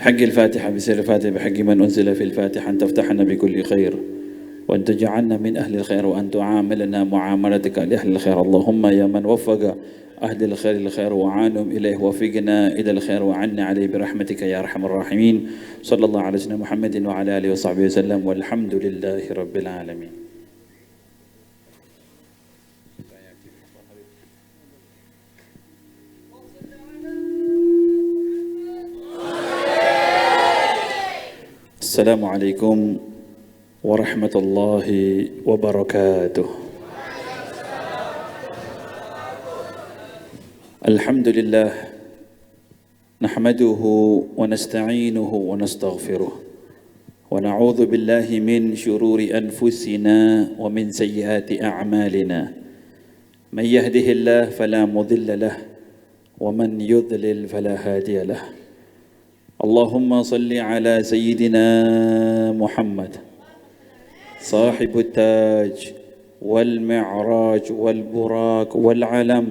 بحق الفاتحة بسر الفاتحة بحق من أنزل في الفاتحة أن تفتحنا بكل خير وأن تجعلنا من أهل الخير وأن تعاملنا معاملتك لأهل الخير. اللهم يا من وفق أهل الخير الخير وعانهم إليه وفقنا إلى الخير وعنا عليه برحمتك يا أرحم الراحمين. صلى الله على سيدنا محمد وعلى آله وصحبه وسلم والحمد لله رب العالمين. Assalamualaikum warahmatullahi wabarakatuh. Alhamdulillah nahmaduhu wa nasta'inuhu wa nastaghfiruh wa na'udzu billahi min shururi anfusina wa min sayyiati a'malina. Man yahdihillahu fala mudilla lahu wa man yudlil fala hadiya lahu. اللهم صل على سيدنا محمد صاحب التاج والمعراج والبراق والعلم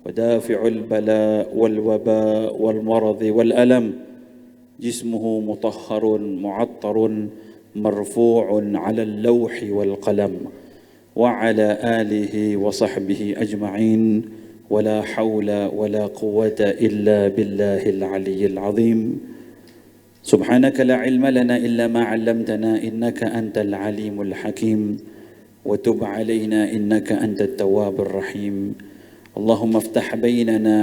ودافع البلاء والوباء والمرض والألم. جسمه مطهر معطر مرفوع على اللوح والقلم وعلى آله وصحبه أجمعين ولا حول ولا قوة إلا بالله العلي العظيم. سبحانك لا علم لنا إلا ما علمتنا إنك أنت العليم الحكيم وتب علينا إنك أنت التواب الرحيم. اللهم افتح بيننا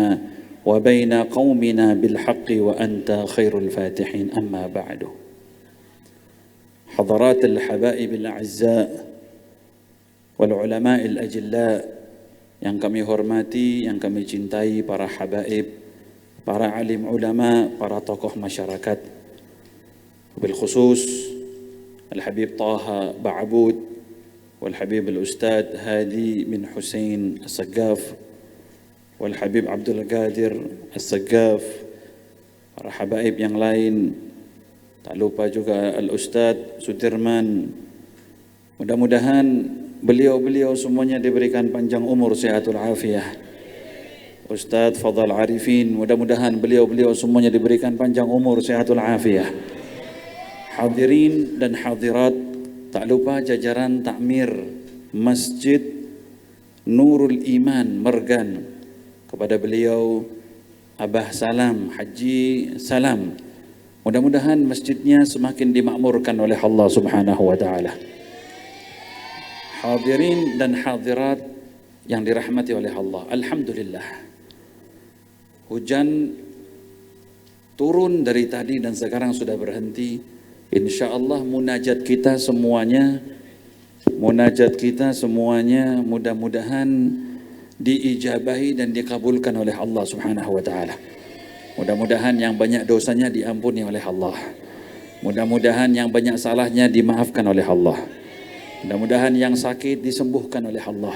وبين قومنا بالحق وأنت خير الفاتحين. أما بعد. حضرات الحبائب الأعزاء والعلماء الأجلاء yang kami hormati, yang kami cintai, para habaib, para alim ulama, para tokoh masyarakat, bil khusus Al-Habib Taha Ba'abud wal-Habib Al-Ustad Hadi bin Hussein As-Saggaf wal-Habib Abdul Qadir As-Saggaf, para habaib yang lain, tak lupa juga Al-Ustad Sudirman. Mudah-mudahan beliau-beliau semuanya diberikan panjang umur, sehatul afiah. Ustadz Fadhal Arifin, mudah-mudahan beliau-beliau semuanya diberikan panjang umur, sehatul afiah. Hadirin dan hadirat, tak lupa jajaran takmir Masjid Nurul Iman Mergan, kepada beliau Abah Salam, Haji Salam. Mudah-mudahan masjidnya semakin dimakmurkan oleh Allah Subhanahu wa Ta'ala. Hadirin dan hadirat yang dirahmati oleh Allah, alhamdulillah hujan turun dari tadi dan sekarang sudah berhenti. Insya Allah munajat kita semuanya mudah-mudahan diijabahi dan dikabulkan oleh Allah Subhanahu wa Ta'ala. Mudah-mudahan yang banyak dosanya diampuni oleh Allah, mudah-mudahan yang banyak salahnya dimaafkan oleh Allah, mudah-mudahan yang sakit disembuhkan oleh Allah.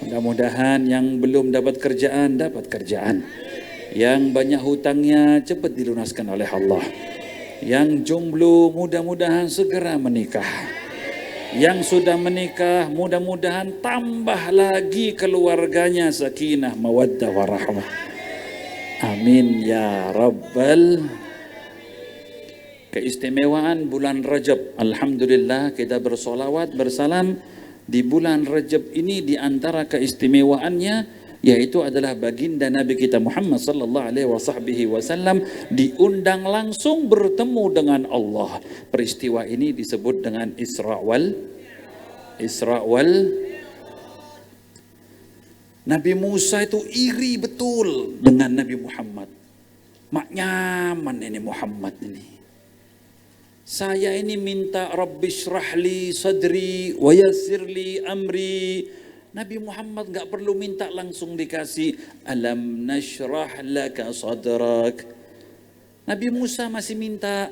Mudah-mudahan yang belum dapat kerjaan, dapat kerjaan. Yang banyak hutangnya cepat dilunaskan oleh Allah. Yang jomblo mudah-mudahan segera menikah. Yang sudah menikah mudah-mudahan tambah lagi keluarganya sakinah, mawaddah, warahmah. Amin ya Rabbal. Keistimewaan bulan Rajab, alhamdulillah kita bersolawat bersalam di bulan Rajab ini. Di antara keistimewaannya yaitu adalah baginda Nabi kita Muhammad sallallahu alaihi wasallam diundang langsung bertemu dengan Allah. Peristiwa ini disebut dengan Isra wal Nabi Musa itu iri betul dengan Nabi Muhammad. Mak nyaman ini Muhammad ini. Saya ini minta Rabbi syrahli sadri wa yassirli amri. Nabi Muhammad gak perlu minta, langsung dikasih. Alam nashrah laka sadrak. Nabi Musa masih minta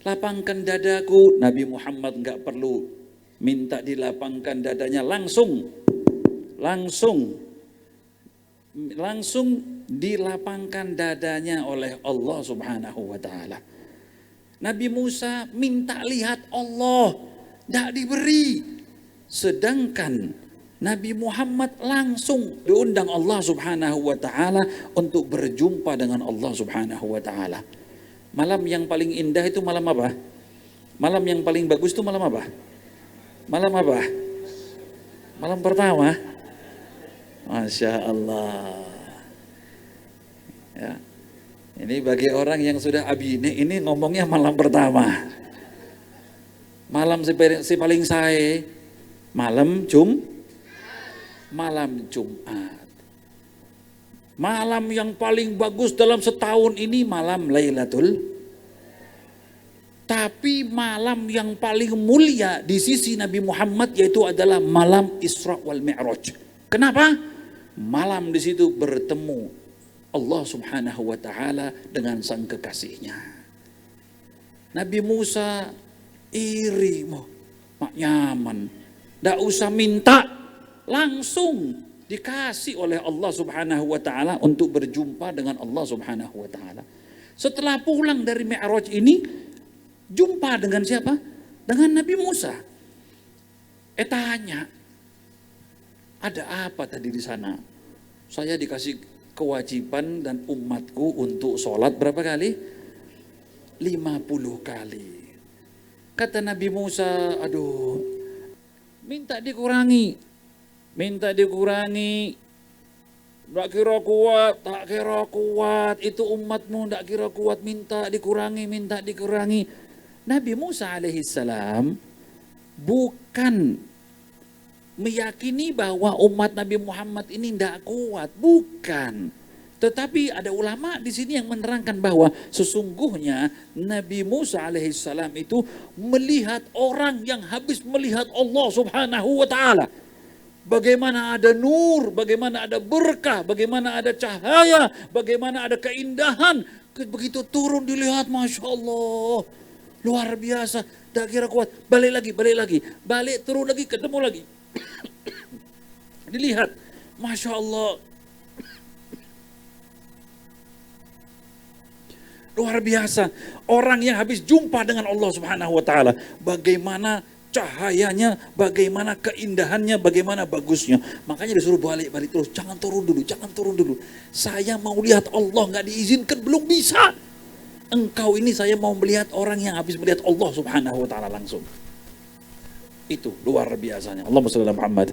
lapangkan dadaku. Nabi Muhammad gak perlu minta dilapangkan dadanya, langsung dilapangkan dadanya oleh Allah Subhanahu wa Ta'ala. Nabi Musa minta lihat Allah, tidak diberi. Sedangkan Nabi Muhammad langsung diundang Allah Subhanahu wa Ta'ala untuk berjumpa dengan Allah Subhanahu wa Ta'ala. Malam yang paling indah itu malam apa? Malam yang paling bagus itu malam apa? Malam apa? Malam pertama. Masya Allah. Ya. Ini bagi orang yang sudah abine, ini ngomongnya malam pertama. Malam si paling sae, malam Jumat. Malam yang paling bagus dalam setahun ini malam Lailatul. Tapi malam yang paling mulia di sisi Nabi Muhammad yaitu adalah malam Isra wal Mi'raj. Kenapa? Malam di situ bertemu Allah Subhanahu wa taala dengan sang kekasihnya. Nabi Musa iri, mak nyaman. Nggak usah minta, langsung dikasih oleh Allah Subhanahu wa taala untuk berjumpa dengan Allah Subhanahu wa taala. Setelah pulang dari Mi'raj ini, jumpa dengan siapa? Dengan Nabi Musa. Tanya, ada apa tadi di sana? Saya dikasih kewajiban dan umatku untuk sholat berapa kali? 50 kali. Kata Nabi Musa, aduh, minta dikurangi. Tak kira kuat. Itu umatmu tak kira kuat, minta dikurangi. Nabi Musa alaihissalam bukan meyakini bahwa umat Nabi Muhammad ini tidak kuat, bukan. Tetapi ada ulama di sini yang menerangkan bahwa sesungguhnya Nabi Musa alaihissalam itu melihat orang yang habis melihat Allah Subhanahu wa taala. Bagaimana ada nur, bagaimana ada berkah, bagaimana ada cahaya, bagaimana ada keindahan. Begitu turun dilihat, Masya Allah, luar biasa, tak kira kuat. Balik lagi, turun lagi, ketemu lagi. Dilihat, Masya Allah, luar biasa. Orang yang habis jumpa dengan Allah Subhanahu wa taala, bagaimana cahayanya, bagaimana keindahannya, bagaimana bagusnya. Makanya disuruh balik terus, jangan turun dulu. Saya mau lihat Allah, nggak diizinkan, belum bisa. Engkau ini saya mau melihat orang yang habis melihat Allah Subhanahu wa taala langsung. Itu luar biasanya. Allahumma shalli ala Muhammad.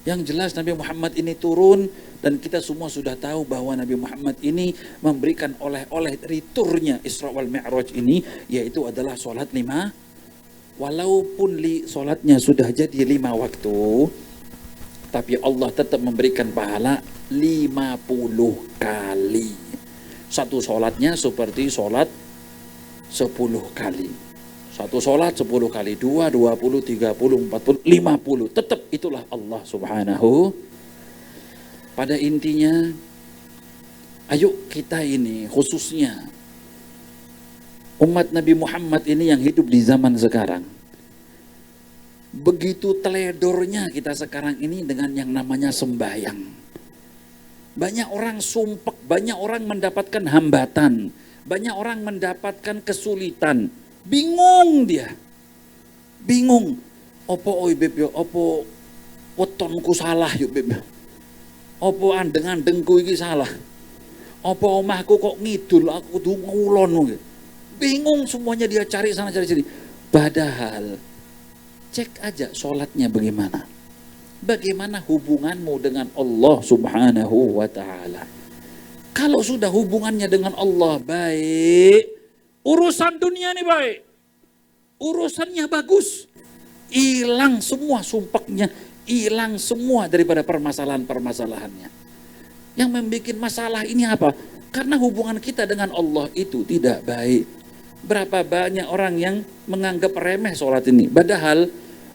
Yang jelas Nabi Muhammad ini turun dan kita semua sudah tahu bahwa Nabi Muhammad ini memberikan oleh-oleh dari turnya Isra wal Mi'raj ini, yaitu adalah sholat 5. Walaupun sholatnya sudah jadi 5 waktu, tapi Allah tetap memberikan pahala 50 kali. Satu sholatnya seperti sholat 10 kali. Satu sholat 10 kali, 2, 20, 30, 40, 50. Tetap itulah Allah Subhanahu. Pada intinya, ayo kita ini khususnya umat Nabi Muhammad ini yang hidup di zaman sekarang. Begitu teledornya kita sekarang ini dengan yang namanya sembahyang. Banyak orang sumpek, banyak orang mendapatkan hambatan, banyak orang mendapatkan kesulitan. Bingung dia. Bingung. Opo oi beb yo, opo wetonku salah yo beb. Opo andeng-andengku iki salah. Opo omahku kok ngidul, aku kudu ngulon. Bingung semuanya, dia cari sana cari sini. Padahal cek aja sholatnya bagaimana. Bagaimana hubunganmu dengan Allah Subhanahu wa taala. Kalau sudah hubungannya dengan Allah baik, urusan dunia ini baik, urusannya bagus, hilang semua sumpeknya, hilang semua daripada permasalahan-permasalahannya. Yang membuat masalah ini apa? Karena hubungan kita dengan Allah itu tidak baik. Berapa banyak orang yang menganggap remeh sholat ini, padahal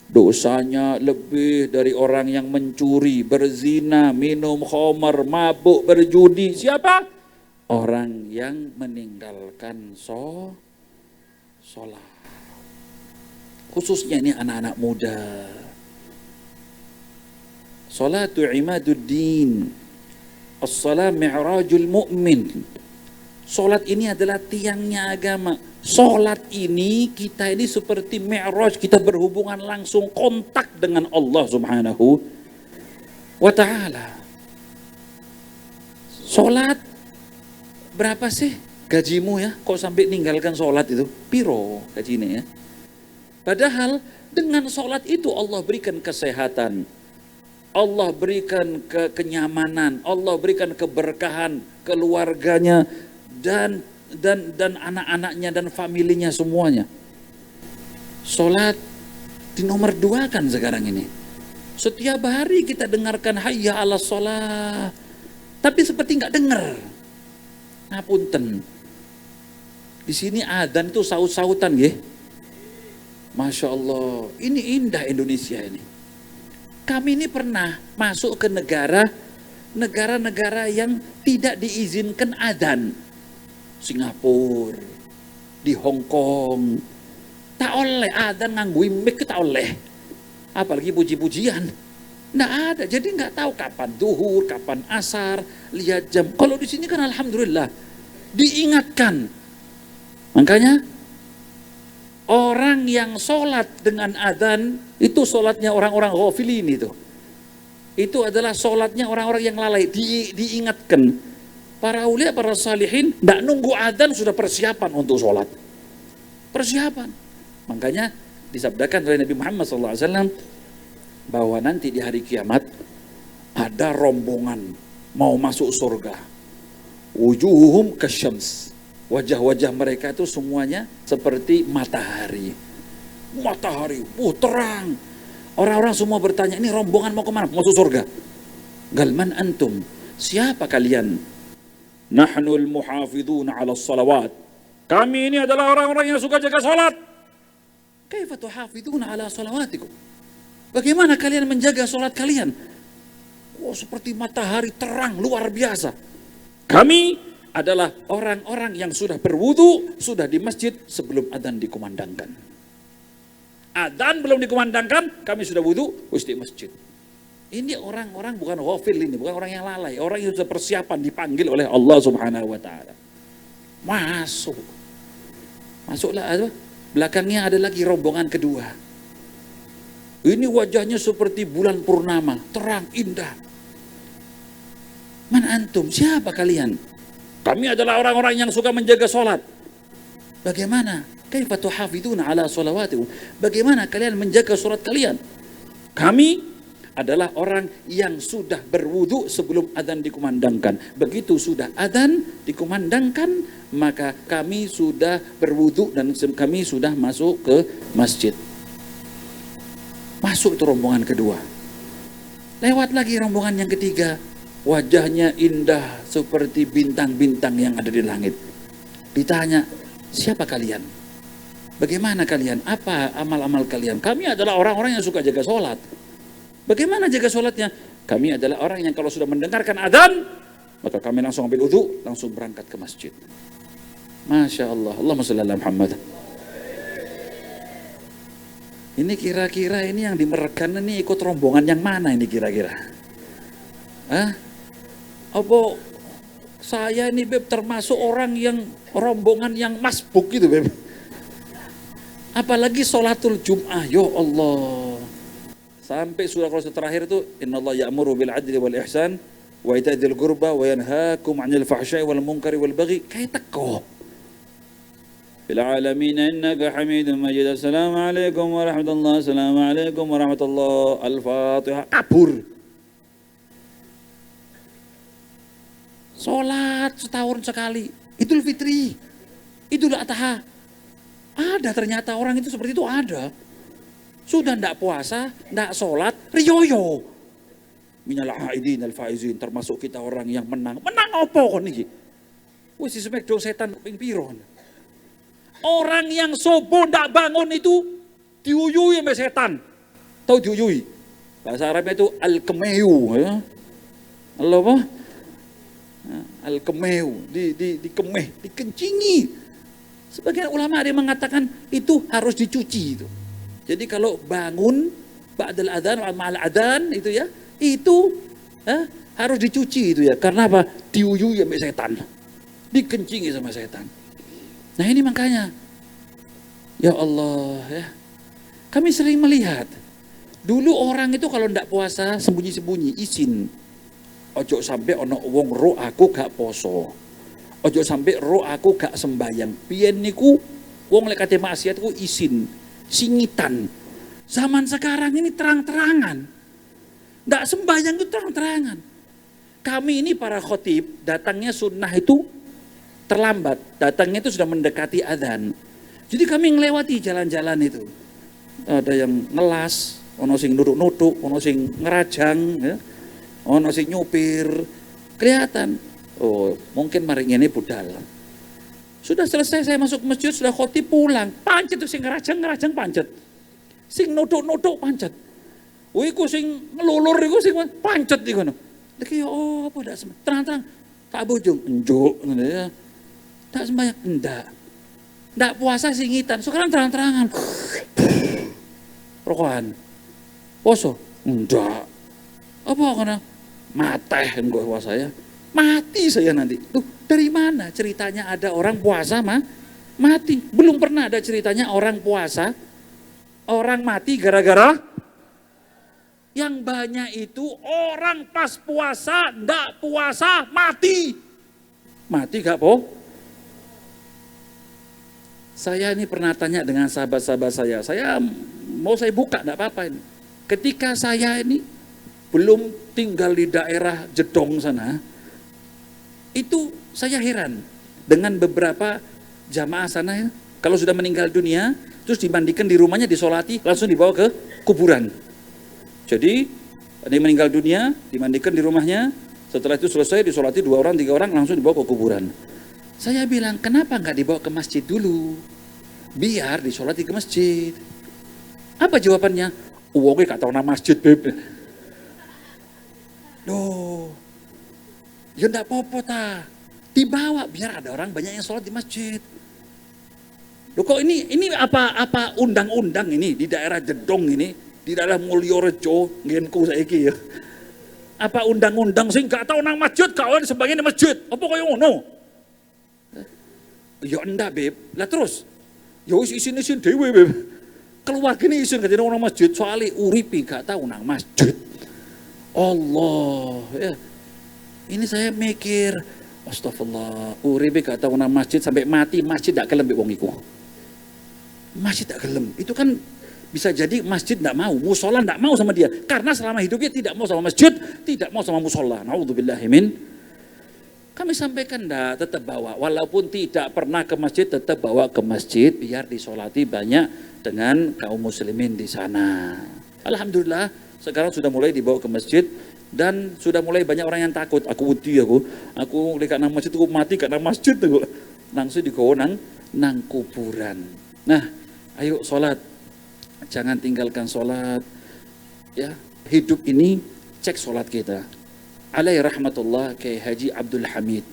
dosanya lebih dari orang yang mencuri, berzina, minum khamar, mabuk, berjudi. Siapa? Orang yang meninggalkan sholat. Khususnya ini anak-anak muda. Salatu imaduddin. As-salam mi'rajul mu'min. Salat ini adalah tiangnya agama. Salat ini kita ini seperti mi'raj, kita berhubungan langsung, kontak dengan Allah Subhanahu wa ta'ala. Salat Berapa sih gajimu ya? Kok sampai ninggalkan sholat itu? Piro gajinya ya? Padahal dengan sholat itu Allah berikan kesehatan, Allah berikan kenyamanan, Allah berikan keberkahan keluarganya dan anak-anaknya dan familinya semuanya. Sholat di nomor 2 kan sekarang ini. Setiap hari kita dengarkan hayya ala sholat, tapi seperti nggak dengar. Ngapunten. Di sini adzan itu saut-sautan ya. Masya Allah, ini indah Indonesia ini. Kami ini pernah masuk ke negara-negara yang tidak diizinkan adzan. Singapura, di Hong Kong, tak oleh adzan nganggu mic, tak oleh. Apalagi puji-pujian, nggak ada. Jadi nggak tahu kapan duhur, kapan asar, lihat jam. Kalau di sini kan alhamdulillah diingatkan. Makanya orang yang sholat dengan adzan itu sholatnya orang-orang ghafilin itu. Itu adalah sholatnya orang-orang yang lalai. Diingatkan. Para ulia, para salihin, tidak nunggu adzan sudah persiapan untuk sholat. Persiapan. Makanya disabdakan oleh Nabi Muhammad SAW bahwa nanti di hari kiamat ada rombongan mau masuk surga. Wujuhuhum kasyams. Wajah-wajah mereka itu semuanya seperti matahari. Matahari, terang. Orang-orang semua bertanya, ini rombongan mau kemana? Masuk surga. Galman antum, siapa kalian? Nahnul muhafidun ala salawat. Kami ini adalah orang-orang yang suka jaga salat. Kaifa tuhafidun ala salawatikum? Bagaimana kalian menjaga salat kalian? Seperti matahari terang, luar biasa. Kami adalah orang-orang yang sudah berwudu, sudah di masjid sebelum adzan dikumandangkan. Adzan belum dikumandangkan, kami sudah wudu, di masjid. Ini orang-orang bukan ghafil ini, bukan orang yang lalai, orang yang sudah persiapan dipanggil oleh Allah Subhanahu wa taala. Masuklah. Belakangnya ada lagi rombongan kedua. Ini wajahnya seperti bulan purnama, terang, indah. Man antum, siapa kalian? Kami adalah orang-orang yang suka menjaga sholat. Bagaimana? Kaifa tuhafiduna ala sholawatikum? Bagaimana kalian menjaga sholat kalian? Kami adalah orang yang sudah berwudu sebelum adzan dikumandangkan. Begitu sudah adzan dikumandangkan, maka kami sudah berwudu dan kami sudah masuk ke masjid. Masuk itu rombongan kedua. Lewat lagi rombongan yang ketiga. Wajahnya indah seperti bintang-bintang yang ada di langit. Ditanya, siapa kalian? Bagaimana kalian? Apa amal-amal kalian? Kami adalah orang-orang yang suka jaga sholat. Bagaimana jaga sholatnya? Kami adalah orang yang kalau sudah mendengarkan adzan, maka kami langsung ambil wudu, langsung berangkat ke masjid. Masya Allah. Allahumma shalli ala Muhammad. Ini kira-kira ini yang dimerekan ini ikut rombongan yang mana ini kira-kira? Apa saya ini Beb termasuk orang yang rombongan yang masbuk gitu Beb. Apalagi sholatul Jum'ah, ya Allah. Sampai surah Al-Qasas terakhir itu innallaha ya'muru bil 'adli wal ihsan wa ita'dzil qurba wa yanhaakum 'anil fahsya'i wal munkari wal baghi. Kayak teko. Bil 'alamin innaka Hamidum Majid. Assalamualaikum warahmatullahi wabarakatuh. Assalamualaikum warahmatullahi. Al-Fatihah. Kabur. Sholat setahun sekali, Idul Fitri, Idul Adha. Ada ternyata orang itu seperti itu ada. Sudah ndak puasa, ndak sholat, riyoyo. Minal aidin al faizin, termasuk kita orang yang menang. Menang apa kon iki? Wis disemek do setan ping piro. Orang yang sobo ndak bangun itu diuyui sama setan. Tahu diuyui? Bahasa Arabnya itu al-kemeu ya. Allah apa? Al-kemeu, dikemeh, dikencingi. Sebagian ulama ada yang mengatakan itu harus dicuci itu. Jadi kalau bangun ba'dal adzan wa ma'al adzan itu ya, itu harus dicuci itu ya. Karena apa? Diuyui sama setan. Dikencingi sama setan. Nah ini makanya ya Allah ya. Kami sering melihat dulu orang itu kalau ndak puasa sembunyi-sembunyi izin. Ojo sampai ono wong ro aku gak poso. Ojo sampai roh aku gak sembayang. Biyen niku wong lek kate maksiat ku isin, singitan. Zaman sekarang ini terang-terangan. Ndak sembayang itu terang-terangan. Kami ini para khotib datangnya sunnah itu terlambat. Datangnya itu sudah mendekati adzan. Jadi kami ngelewati jalan-jalan itu. Ada yang ngelas, ono sing nuduk-nuduk, ono sing ngerajang, ya. Ono sing nyupir. Kelihatan. Oh, mungkin mari ini budal. Sudah selesai saya masuk masjid, sudah khotib pulang. Pancet tuh sing ngerajang pancet. Sing nuduk-nuduk pancet. Iku sing ngelulur iku sing pancet iku ngono. Lagi oh apa ndak sembahyang. Terang-terang tak bojong njuk ngono ya. Tak sembahyang ndak. Ndak puasa singitan. Sekarang terang-terangan. Rokokan. Poso? Ndak. Apa kena? Mateh engko puasa saya. Mati saya nanti. Tuh, dari mana ceritanya ada orang puasa mati? Belum pernah ada ceritanya orang puasa, orang mati gara-gara. Yang banyak itu orang pas puasa, ndak puasa, mati. Mati gak po? Saya ini pernah tanya dengan sahabat-sahabat saya mau saya buka ndak apa-apa ini. Ketika saya ini belum tinggal di daerah Jedong sana, itu saya heran dengan beberapa jamaah sana ya. Kalau sudah meninggal dunia, terus dimandikan di rumahnya, disolati, langsung dibawa ke kuburan. Jadi, ada yang meninggal dunia, dimandikan di rumahnya, setelah itu selesai, disolati 2 orang, 3 orang, langsung dibawa ke kuburan. Saya bilang, kenapa nggak dibawa ke masjid dulu? Biar disolati ke masjid. Apa jawabannya? Uangnya gak tahu nama masjid, beb. Loh, ya enggak apa-apa ta. Dibawa biar ada orang banyak yang sholat di masjid. Loh kok ini apa undang-undang ini di daerah Jedong ini, di daerah Mulyorejo, ngenku saiki ya. Apa undang-undang sing gak tahu nang masjid kawan sebagian di masjid. Apa koyo ngono? Ya enggak, Beb. Lah terus ya wis isin-isin dhewe, Beb. Keluargane isin gak orang masjid soalnya uripi gak tahu nang masjid. Allah ya. Ini saya mikir, astagfirullah, uripe gak tahu nang masjid sampai mati masjid gak gelem wong iku. Masjid gak gelem. Itu kan bisa jadi masjid gak mau, musola gak mau sama dia. Karena selama hidupnya tidak mau sama masjid, tidak mau sama musola. Naudzubillahi min. Kami sampaikan tetap bawa, walaupun tidak pernah ke masjid, tetap bawa ke masjid biar disolati banyak dengan kaum muslimin di sana. Alhamdulillah, sekarang sudah mulai dibawa ke masjid. Dan sudah mulai banyak orang yang takut. Aku wedi aku lihat nang masjid aku mati karena masjid aku. Langsung digawa nang kuburan. Nah, ayo sholat. Jangan tinggalkan sholat. Ya, hidup ini cek sholat kita. Alaihi rahmatullah Kiai Haji Abdul Hamid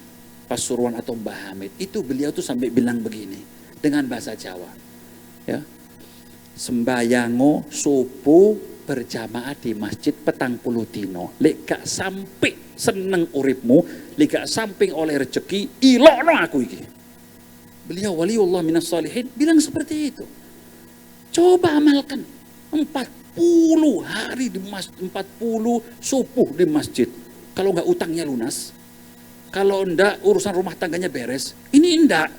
Pasuruan atau Mbah Hamid. Itu beliau tuh sampai bilang begini dengan bahasa Jawa. Ya. Sembayango subuh berjamaah di masjid 40 dino. Lek gak sampai seneng uripmu, lek gak sampai oleh rezeki, ilokno aku iki. Beliau waliullah minas salihin bilang seperti itu. Coba amalkan 40 hari di masjid, 40 subuh di masjid. Kalau nggak utangnya lunas, kalau enggak urusan rumah tangganya beres, ini enggak.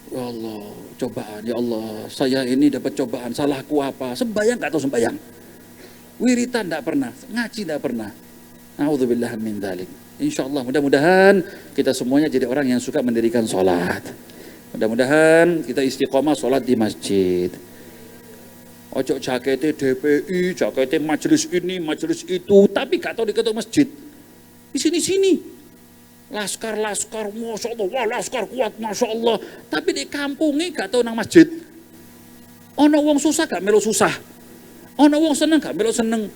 Ya Allah, cobaan, ya Allah, saya ini dapat cobaan, salahku apa? Sembayang nggak tahu sembayang. Wiritan enggak pernah, ngaji enggak pernah. A'udzubillah min dzalik. Insyaallah mudah-mudahan kita semuanya jadi orang yang suka mendirikan sholat. Mudah-mudahan kita istiqomah sholat di masjid. Ojo jakete DPI, jakete majelis ini, majelis itu, tapi gak tahu di ketua masjid. Di sini-sini. Laskar, Masya Allah, wah laskar kuat, Masya Allah. Tapi di kampungnya gak tahu nang masjid. Ono wong susah gak melu susah. Ono wong seneng gak melu seneng.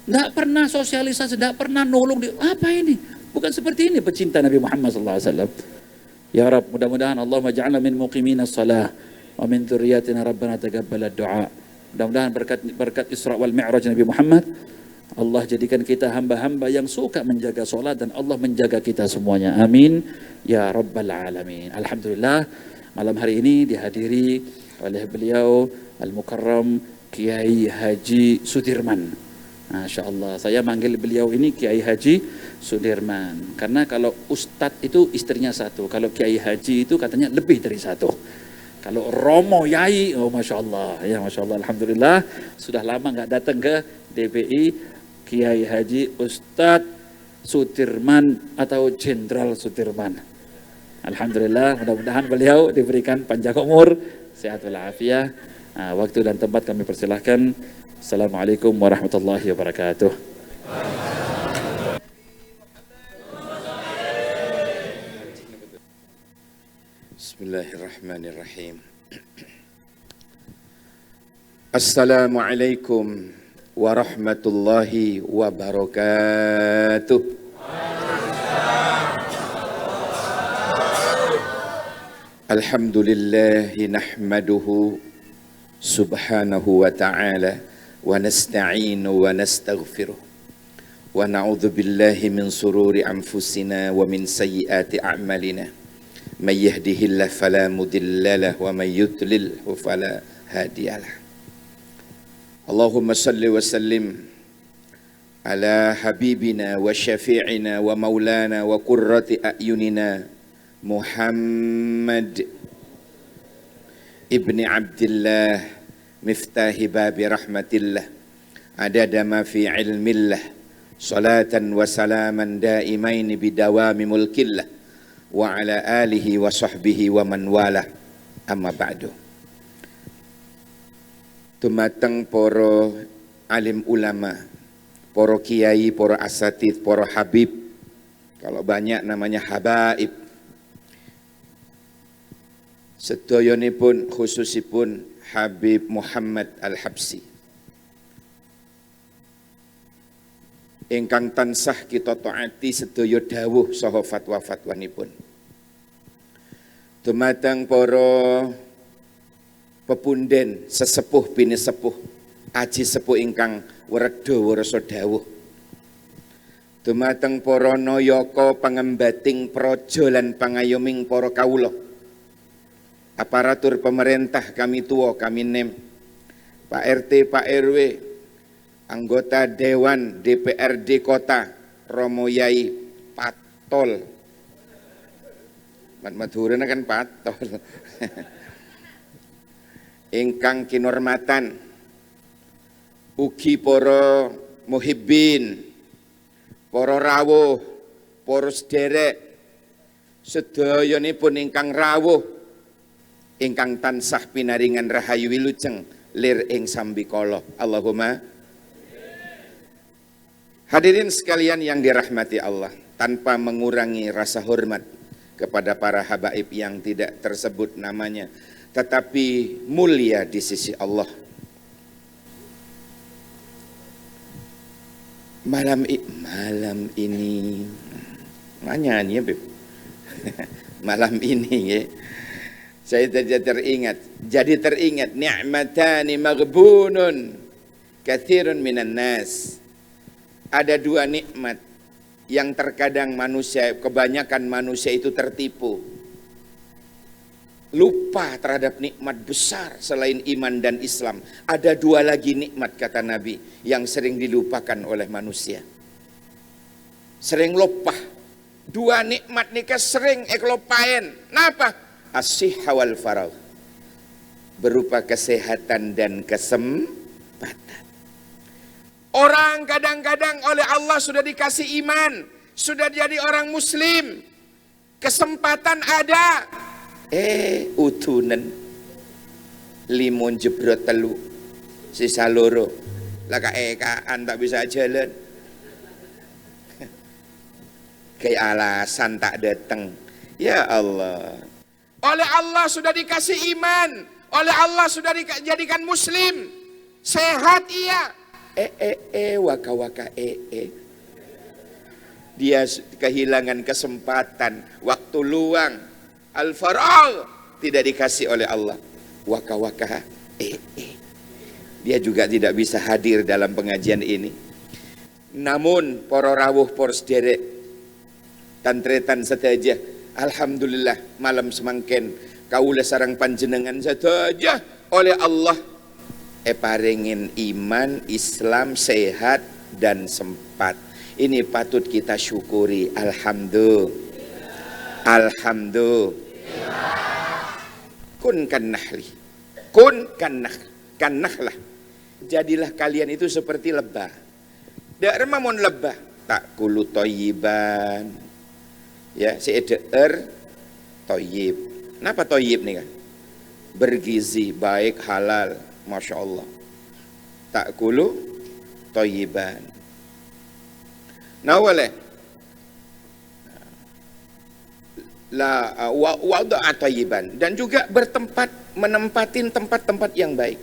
Gak pernah sosialisasi, gak pernah nolong. Apa ini? Bukan seperti ini pecinta Nabi Muhammad SAW. Ya Rabb, mudah-mudahan Allah maj'alna min muqimina salah. Wa min dzurriyyatina Rabbana taqabbal doa. Mudah-mudahan berkat Isra wal Mi'raj Nabi Muhammad, Allah jadikan kita hamba-hamba yang suka menjaga sholat dan Allah menjaga kita semuanya. Amin. Ya Rabbal Alamin. Alhamdulillah, malam hari ini dihadiri oleh beliau Al-Mukarram Kiai Haji Sudirman. Masya Allah, saya manggil beliau ini Kiai Haji Sudirman. Karena kalau Ustadz itu istrinya satu, kalau Kiai Haji itu katanya lebih dari satu. Kalau Romo Yai, oh Masya Allah, ya Masya Allah, Alhamdulillah, sudah lama nggak datang ke DPI, Kiai Haji Ustadz Sudirman atau Jenderal Sudirman. Alhamdulillah, mudah-mudahan beliau diberikan panjang umur, sehat walafiat. Waktu dan tempat kami persilahkan. Assalamualaikum warahmatullahi wabarakatuh. Bismillahirrahmanirrahim. Assalamualaikum warahmatullahi wabarakatuh. Alhamdulillahi nahmaduhu subhanahu wa ta'ala wa nasta'inu wa nastaghfiruh wa na'udzu billahi min sururi anfusina wa min sayyiati a'malina may yahdihillahu fala mudilla lahu wa may yudlilhu fala hadiyalah. Allahumma salli wa sallim ala habibina wa syafi'ina wa maulana wa qurrati a'yunina Muhammad ibni Abdillah miftahi babi rahmatillah adada ma fi ilmillah salatan wa salaman daimaini bidawami mulkillah wa ala alihi wa sahbihi wa man wala amma ba'du. Dumateng para alim ulama, para kiai, para asatidz, para habib, kalau banyak namanya habaib, sedayanipun khususipun Habib Muhammad Al-Habsyi ingkang tansah kita taati sedaya dawuh saha fatwa-fatwanipun. Dumateng para pepunden sesepuh bini sepuh aji sepuh ingkang werda warasa dawuh. Dumateng para nayaka pangembating praja lan pangayoming para kawula, aparatur pemerintah kami tua, kami nem, Pak RT, Pak RW, anggota Dewan DPRD Kota, Romo Yai Patol, Madhurana kan Patol, ingkang kinurmatan, ugi para muhibbin, para rawuh, para sederek, sedayanipun ingkang rawuh, ingkang tansah pinaringan rahayu wilujeng lir ing sambikala. Allahumma. Hadirin sekalian yang dirahmati Allah, tanpa mengurangi rasa hormat kepada para habaib yang tidak tersebut namanya, tetapi mulia di sisi Allah. Malam ini nyanyi ya Beb. Malam ini ya, saya jadi teringat ni'matani maghbunun katsirun minan nas. Ada dua nikmat yang terkadang kebanyakan manusia itu tertipu. Lupa terhadap nikmat besar selain iman dan Islam. Ada dua lagi nikmat kata Nabi yang sering dilupakan oleh manusia. Sering lupa. Dua nikmat nikah sering eklopain. Napa? As-sihha wal faragh, berupa kesehatan dan kesempatan. Orang kadang-kadang oleh Allah sudah dikasih iman, sudah jadi orang muslim, kesempatan ada, utunan limun jebrot telu sisa loro laka ekaan tak bisa jalan, kayak alasan tak datang. Ya Allah, oleh Allah sudah dikasih iman, oleh Allah sudah dijadikan muslim, sehat iya, waka-waka dia kehilangan kesempatan, waktu luang, al-faragh tidak dikasih oleh Allah, waka-waka dia juga tidak bisa hadir dalam pengajian ini. Namun para rawuh, para sederek, tantretan sedaja, alhamdulillah malam semangken kaula sareng panjenengan sedaja oleh Allah paringin iman, Islam, sehat, dan sempat. Ini patut kita syukuri. Alhamdulillah. Kun kan nahlah. Jadilah kalian itu seperti lebah. Da'rema mon lebah tak kulu toyiban. Ya, si toyib. Kenapa toyib nih kan? Bergizi, baik, halal, masya Allah. Tak kulu toyiban. Nah, boleh. La wada'a toyiban, dan juga menempatin tempat-tempat yang baik.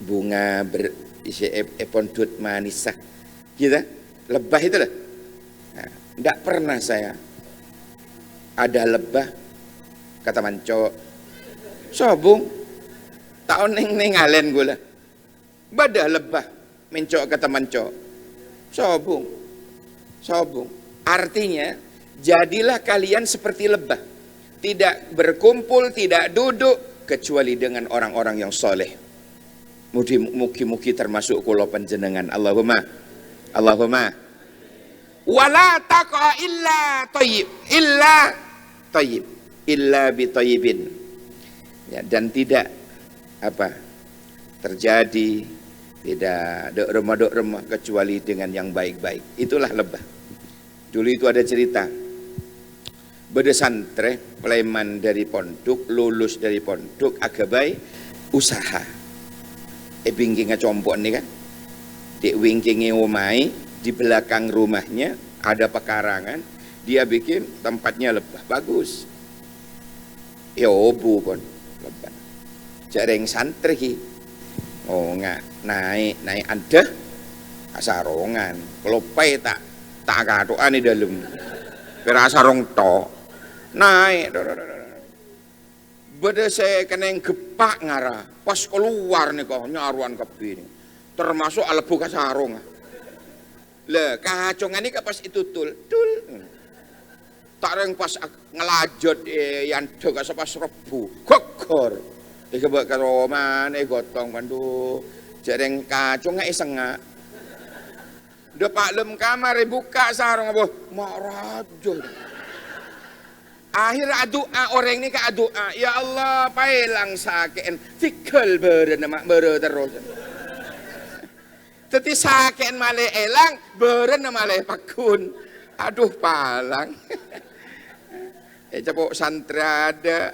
Bunga berisi epondut manisah, gitu. Lebah itu lah. Nah, tidak pernah saya ada lebah kata manco sobung tahun neng alen gula badah lebah menco kata manco sobung. Artinya jadilah kalian seperti lebah, tidak berkumpul, tidak duduk kecuali dengan orang-orang yang soleh. Mugi-mugi termasuk kula panjenengan. Allahumma wala taqa illa tayyib illa bi tayyibin. Ya, dan tidak terjadi tidak dok remah kecuali dengan yang baik-baik. Itulah lebah. Dulu itu ada cerita, beda santre preman dari pondok, lulus dari pondok, agabai usaha. Bingkingnya compok nih kan, di wingkingnya umai, di belakang rumahnya ada pekarangan, dia bikin tempatnya lebah, bagus. Ya obu pun lebah. Jareng santri ki, oh nggak naik ada asarongan, kalau pai tak katoan di dalam kerasa rong to naik beda saya kena yang gepak ngarah pas keluar nih kok nyaruan kebi nih termasuk alebu kasarong le kacungan ini pas itu tul tak reng pas ngelajot yang juga pas rebu gogor dikebak karoman gotong bandu jareng kacungnya isengak udah paklem kamar buka sarung apa marajo. Akhir doa orang ini ke doa, ya Allah pailang saken fikal beren mak bere terus. Teti saken male elang beren male pakun. Aduh palang. Coba santri ada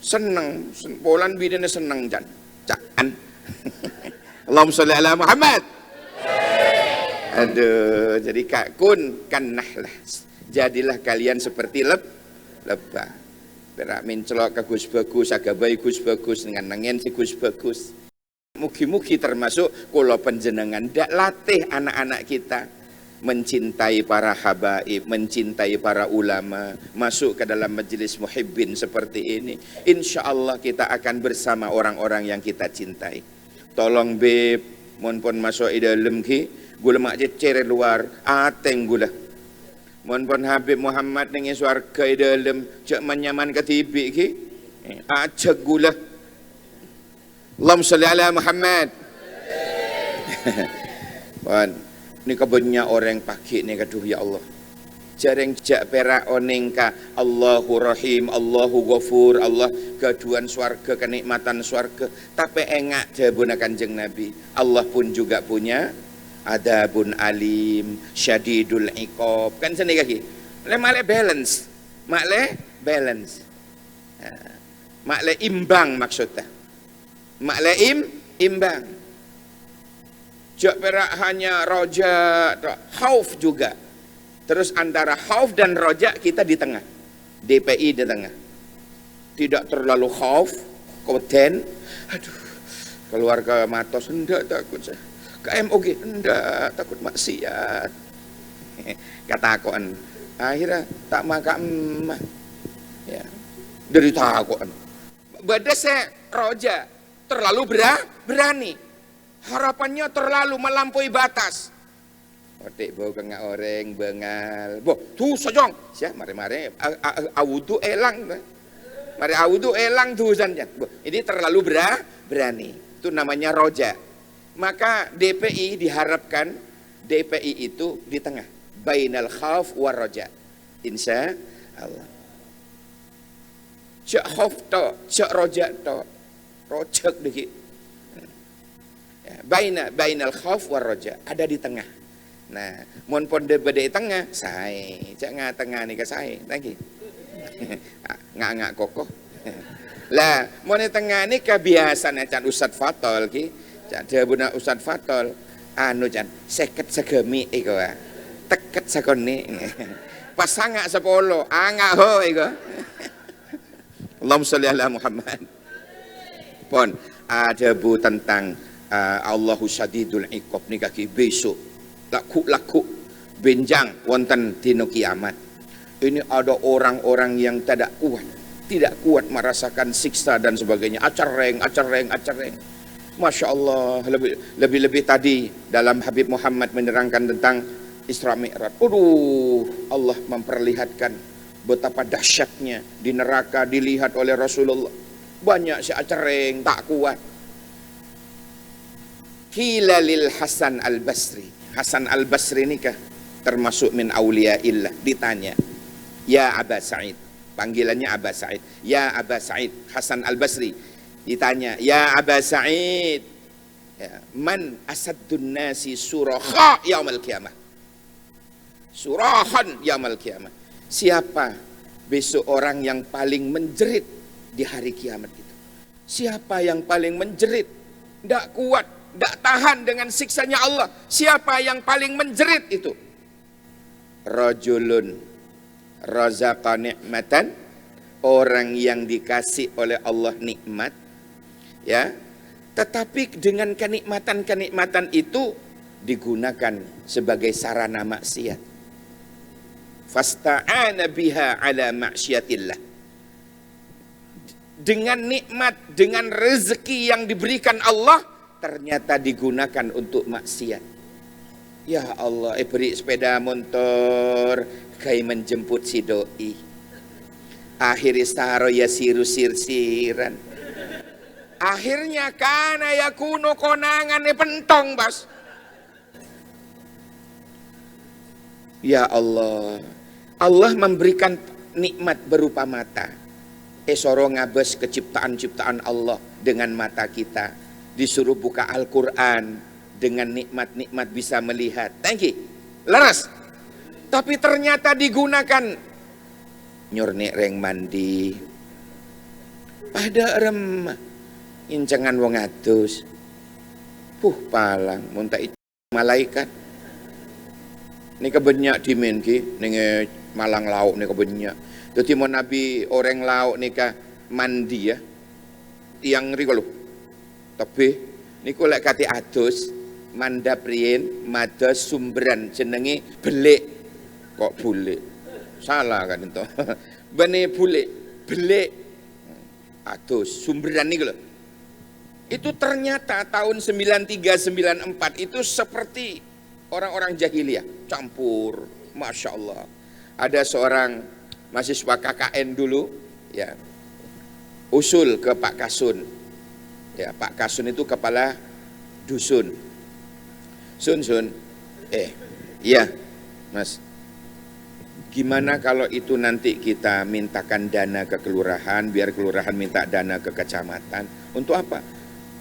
seneng, polan bidana seneng jan. Caan. Allahumma sholli ala Muhammad. Aduh, jadi kan nahlah. Jadilah kalian seperti lebah. Berak mencelok ke Gus bagus, agabai Gus bagus dengan nengen si Gus bagus. Mugi-mugi termasuk kula panjenengan dak latih anak-anak kita mencintai para habaib, mencintai para ulama, masuk ke dalam majelis muhibbin seperti ini. Insya Allah kita akan bersama orang-orang yang kita cintai. Tolong beb, mohon masuk di dalam ki. Gula mak cecer luar, ateng gula. Mohon Habib Muhammad dengan swarga di dalam, cak menyaman ketibik ki, acak gula. Allahumma sholli ala Muhammad. Mohon, ini kebunnya orang pagi ni kaduh ya Allah. Jareng jak perak onengka Allahu Rahim, Allahu Ghafur, Allah keduan swarga, kenikmatan swarga. Tapi engak jabuna Kanjeng Nabi. Allah pun juga punya adabun alim, syadidul iqab. Kan sini kaki. Makle balance. Makle imbang maksudnya. Makle imbang. Jak perak hanya roja, khauf juga. Terus antara khauf dan roja kita di tengah. DPI di tengah. Tidak terlalu khauf, kemudian aduh, keluar ke matos hendak takut saya. KMOG hendak takut maksiat. Katakoan. Akhirnya tak makan ya. Dari takoan. Bada saya roja terlalu berani. Harapannya terlalu melampaui batas. Otik bau kengak orang bengal. Boh, tu sojong. Siap mari awudu elang. Mari awudu elang tu sanjan. Ini terlalu berani. Itu namanya roja. Maka DPI diharapkan DPI itu di tengah, bainal khauf war raja. Insya Allah. Cak khauf to, cak raja to, rojak dikit. Ya, bainal khauf war raja, ada di tengah. Nah, mon pon de bede tengah, saya cak nga tengah ni ke saya, lagi. Ngak kokoh. Lah, mon tengah ni kebiasaan can Ustaz Fatol ki. Dia buna Ustaz Fatol anu jan seket segemi iko teket sakoni pasangak sepolo angak ho iko. Allahumma sholli ala Muhammad. Pon ada bu tentang Allahu syadidul iqab nika ki besok laku benjang wonten dina kiamat. Ini ada orang-orang yang tidak kuat merasakan siksa dan sebagainya, acereng. Masya Allah, lebih tadi dalam Habib Muhammad menerangkan tentang Isra Mi'raj. Allah memperlihatkan betapa dahsyatnya di neraka dilihat oleh Rasulullah. Banyak si acereng tak kuat. Qila lil Hasan al-Basri. Hasan al-Basri nikah termasuk min auliyaillah. Ditanya, ya Aba Sa'id. Panggilannya Aba Sa'id. Ya Aba Sa'id, Hasan al-Basri. Ditanya, ya Aba Sa'id, ya, man asaddun nasi suraha yaumal qiyamah. Surahan yaumal qiyamah. Siapa besok orang yang paling menjerit di hari kiamat itu? Siapa yang paling menjerit? Tidak kuat, tidak tahan dengan siksanya Allah. Siapa yang paling menjerit itu? Rajulun razaqa ni'matan, orang yang dikasih oleh Allah nikmat, ya, tetapi dengan kenikmatan itu digunakan sebagai sarana maksiat. Fasta'ana biha ala maksiatillah. Dengan nikmat, dengan rezeki yang diberikan Allah, ternyata digunakan untuk maksiat. Ya Allah, beri sepeda motor kayak menjemput si doi. Akhirnya staro ya sirsiran. Akhirnya kana yakuno konangan pentong bas. Ya Allah, Allah memberikan nikmat berupa mata. Soro ngabes keciptaan-ciptaan Allah dengan mata kita. Disuruh buka Al-Quran dengan nikmat-nikmat bisa melihat. Thank you. Leras. Tapi ternyata digunakan nyurnik reng mandi. Pada remah. Incengan wong adus. Palang muntah itu malaikat. Ini kebenyak dimen ki ning Malang lauk nih kebenyak. Dadi mon Nabi orang lauk nika mandi ya. Yang riko lho. Tapi niku lek kate adus mandap riyen mados sumberan jenenge belik. Kok bulik? Salah kan itu. Bene bulik, belik. Adus sumberan niku lho. Itu ternyata tahun 93-94 itu seperti orang-orang jahiliyah, campur, Masya Allah. Ada seorang mahasiswa KKN dulu, ya, usul ke Pak Kasun. Ya, Pak Kasun itu kepala dusun. Sun, iya, Mas. Gimana kalau itu nanti kita mintakan dana ke kelurahan, biar kelurahan minta dana ke kecamatan. Untuk apa?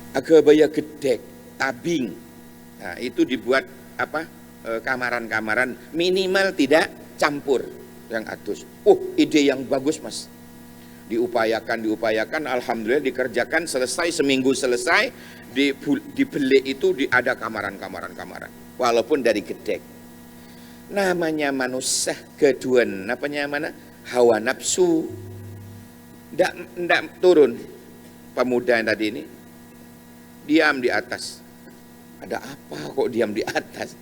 Agar bayar gedek, tabing. Nah, itu dibuat apa? Kamaran-kamaran minimal tidak campur yang atus. Ide yang bagus, Mas. Diupayakan, alhamdulillah dikerjakan, selesai, seminggu selesai, dibeli itu ada kamaran. Walaupun dari gedek. Namanya manusia keduan, hawa nafsu. Ndak turun. Pemuda yang tadi ini diam di atas. Ada apa kok diam di atas?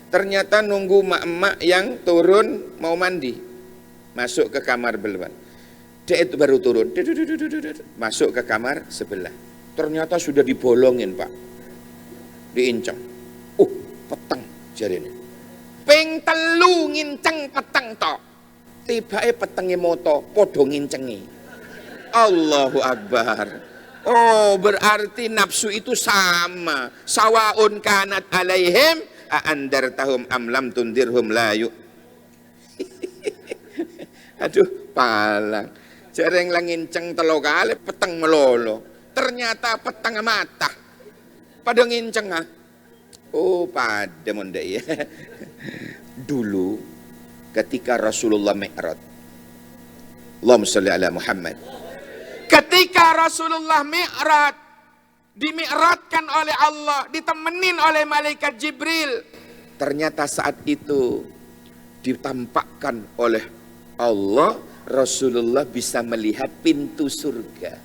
Ternyata nunggu mak-mak yang turun mau mandi. Masuk ke kamar beluan. Dia itu baru turun. Masuk ke kamar sebelah. Ternyata sudah dibolongin, Pak. Diinceng. Peteng jarine. Ping telu nginceng peteng tok. Tibake petenge moto padha ngincengi. Allahu Akbar. Oh, berarti nafsu itu sama. Sawaun kanat alaihim aandartahum am lam tundirhum la yu. Aduh, palang. Jareng langinceng telo kali peteng melolo. Ternyata peteng mata. Pada nginceng ah. Oh, pada monde ya. Dulu ketika Rasulullah Mi'raj. Allahumma sholli ala Muhammad. Ketika Rasulullah Mi'raj, dimi'ratkan oleh Allah, ditemenin oleh malaikat Jibril. Ternyata saat itu ditampakkan oleh Allah, Rasulullah bisa melihat pintu surga.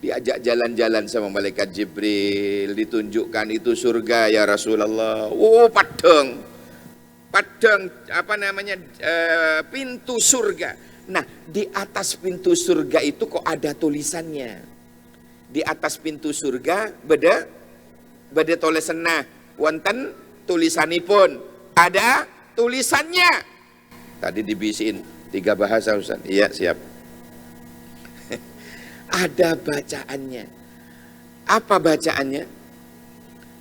Diajak jalan-jalan sama malaikat Jibril, ditunjukkan itu surga ya Rasulullah. Oh, padang apa namanya, pintu surga. Nah, di atas pintu surga itu kok ada tulisannya. Di atas pintu surga beda tulisannya. Wonten tulisanipun, ada tulisannya. Tadi dibisiin 3 bahasa Ustaz. Iya, siap. Ada bacaannya. Apa bacaannya?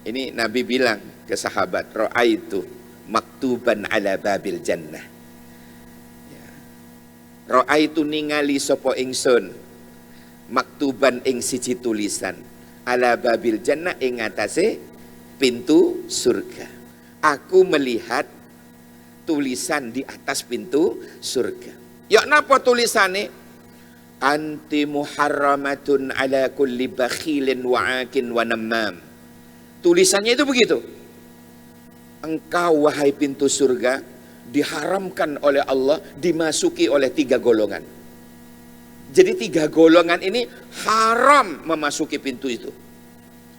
Ini Nabi bilang ke sahabat, ra'aitu maktuban ala babil jannah. Ra'aitu ningali sapa ingsun maktuban ing siji tulisan ala babil jannah ing atase pintu surga. Aku melihat tulisan di atas pintu surga. Ya napa tulisane? Anti muharramatun ala kulli bakhilin wa akin wa namam. Tulisannya itu begitu. Engkau wahai pintu surga diharamkan oleh Allah dimasuki oleh 3 golongan. Jadi 3 golongan ini haram memasuki pintu itu.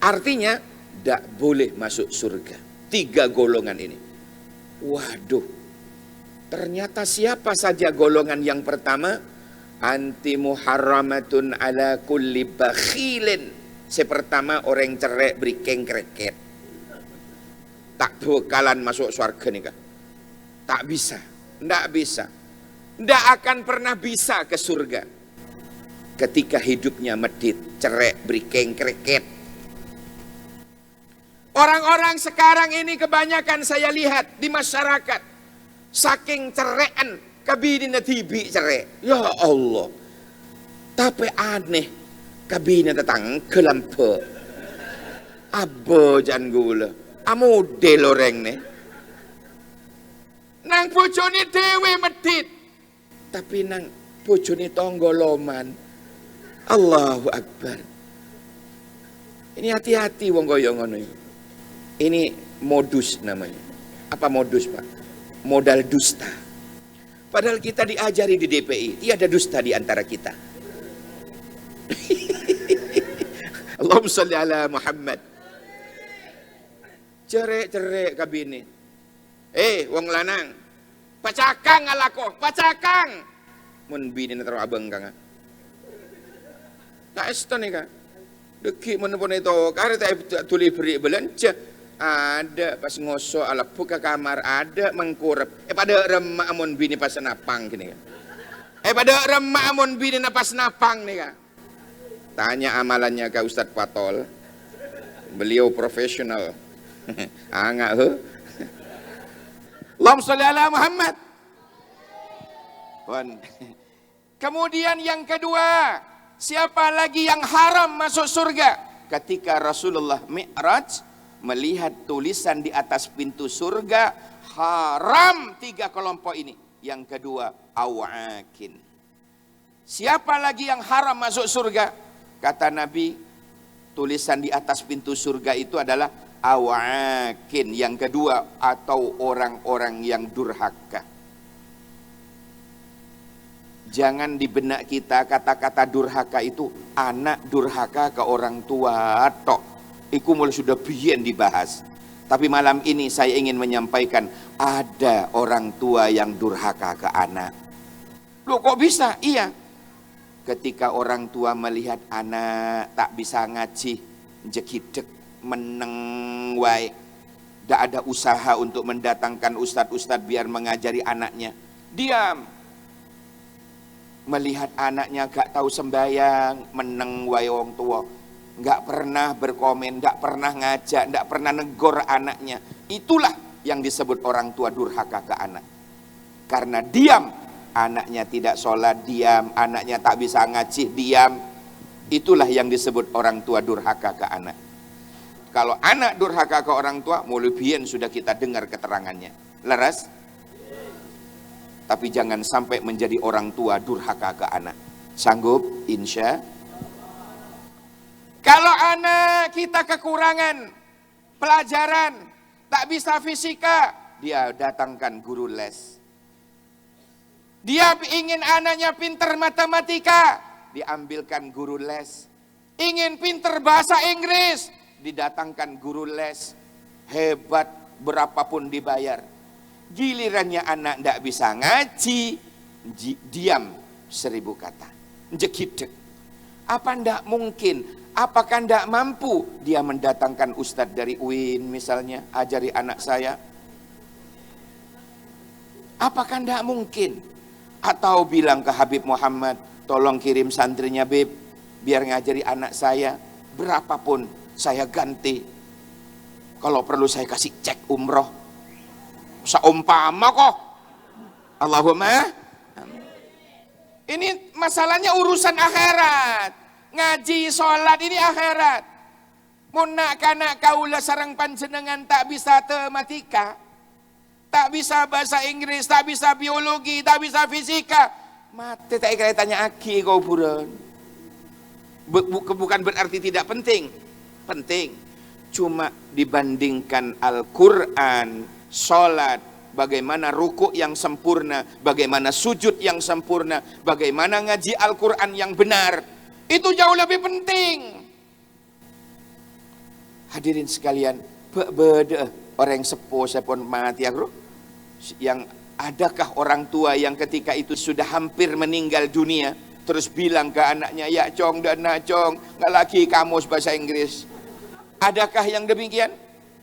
Artinya tidak boleh masuk surga. 3 golongan ini. Waduh. Ternyata siapa saja golongan yang pertama? Anti muharramatun ala kulli bakhilin. Pertama orang cerai berikeng kreket. Tak bakalan masuk surga nih kan. Tak bisa, tidak bisa. Tidak akan pernah bisa ke surga. Ketika hidupnya medit, cerai, berikeng, kreket. Orang-orang sekarang ini kebanyakan saya lihat di masyarakat. Saking cerean, kabinina tibi cerai. Ya Allah. Tapi aneh, kabinina tetang kelampe. Abo jan gula. Amodel orang nih. Nang bojone dhewe medit. Tapi nang bojone tangga loman. Allahu Akbar. Ini hati-hati wong kaya ngono iki. Ini modus namanya. Apa modus, Pak? Modal dusta. Padahal kita diajari di DPI, tiada dusta di antara kita. Allahumma sholli ala Muhammad. Cerek-cerek kabine. Wong lanang, pacakang alako, pacakang. Mun bini na taro abang ka nga. Taes to ni ka. Deki mun po nito, kare tayo tuli beri belanja. Ada pas ngoso alapu ke kamar, ada mengkurep. Pada remak mun bini pas napang gini ka. Pada remak mun bini na pas napang nih ka. Tanya amalannya ke Ustadz Patol. Beliau profesional. Enggak, Allahumma sholli ala Muhammad. Kemudian yang kedua, siapa lagi yang haram masuk surga? Ketika Rasulullah Mi'raj melihat tulisan di atas pintu surga, haram 3 kelompok ini. Yang kedua, awakin. Siapa lagi yang haram masuk surga? Kata Nabi, tulisan di atas pintu surga itu adalah awakin. Yang kedua, atau orang-orang yang durhaka. Jangan di benak kita kata-kata durhaka itu anak durhaka ke orang tua tok. Iku mulai sudah biyen dibahas. Tapi malam ini saya ingin menyampaikan ada orang tua yang durhaka ke anak. Loh kok bisa? Iya. Ketika orang tua melihat anak tak bisa ngaji, jekidek, meneng wae, tidak ada usaha untuk mendatangkan ustadz-ustadz biar mengajari anaknya. Diam. Melihat anaknya gak tahu sembayang, meneng wae wong tua. nggak pernah berkomen, nggak pernah ngajak, nggak pernah negor anaknya. Itulah yang disebut orang tua durhaka ke anak. Karena diam, anaknya tidak sholat, diam, anaknya tak bisa ngaji, diam. Itulah yang disebut orang tua durhaka ke anak. Kalau anak durhaka ke orang tua, mulubian sudah kita dengar keterangannya. Leras? Tapi jangan sampai menjadi orang tua durhaka ke anak. Sanggup? Insya. Kalau anak kita kekurangan pelajaran, tak bisa fisika, dia datangkan guru les. Dia ingin anaknya pinter matematika, diambilkan guru les. Ingin pinter bahasa Inggris, didatangkan guru les. Hebat, berapapun dibayar. Gilirannya anak tidak bisa ngaji, diam 1000 kata. Jekidek. Apa ndak mungkin? Apakah ndak mampu dia mendatangkan ustadz dari UIN misalnya, ajari anak saya? Apakah ndak mungkin? Atau bilang ke Habib Muhammad, tolong kirim santrinya Bib, biar ngajari anak saya, berapapun saya ganti. Kalau perlu saya kasih cek umroh. Seumpama kok. Allahumma. Ini masalahnya urusan akhirat. Ngaji, sholat ini akhirat. Munak kanak kaula sarang panjenengan tak bisa tematika, tak bisa bahasa Inggris, tak bisa biologi, tak bisa fisika. Mati tak kira tanya aki kau buron. Bukan berarti tidak penting. Penting. Cuma dibandingkan Al-Quran, sholat, bagaimana ruku yang sempurna, bagaimana sujud yang sempurna, bagaimana ngaji Al-Quran yang benar, itu jauh lebih penting. Hadirin sekalian, beda orang sepuh sepon mati agro, yang adakah orang tua yang ketika itu sudah hampir meninggal dunia, terus bilang ke anaknya, ya cong dan nak cong, nggak lagi kamus bahasa Inggris. Adakah yang demikian?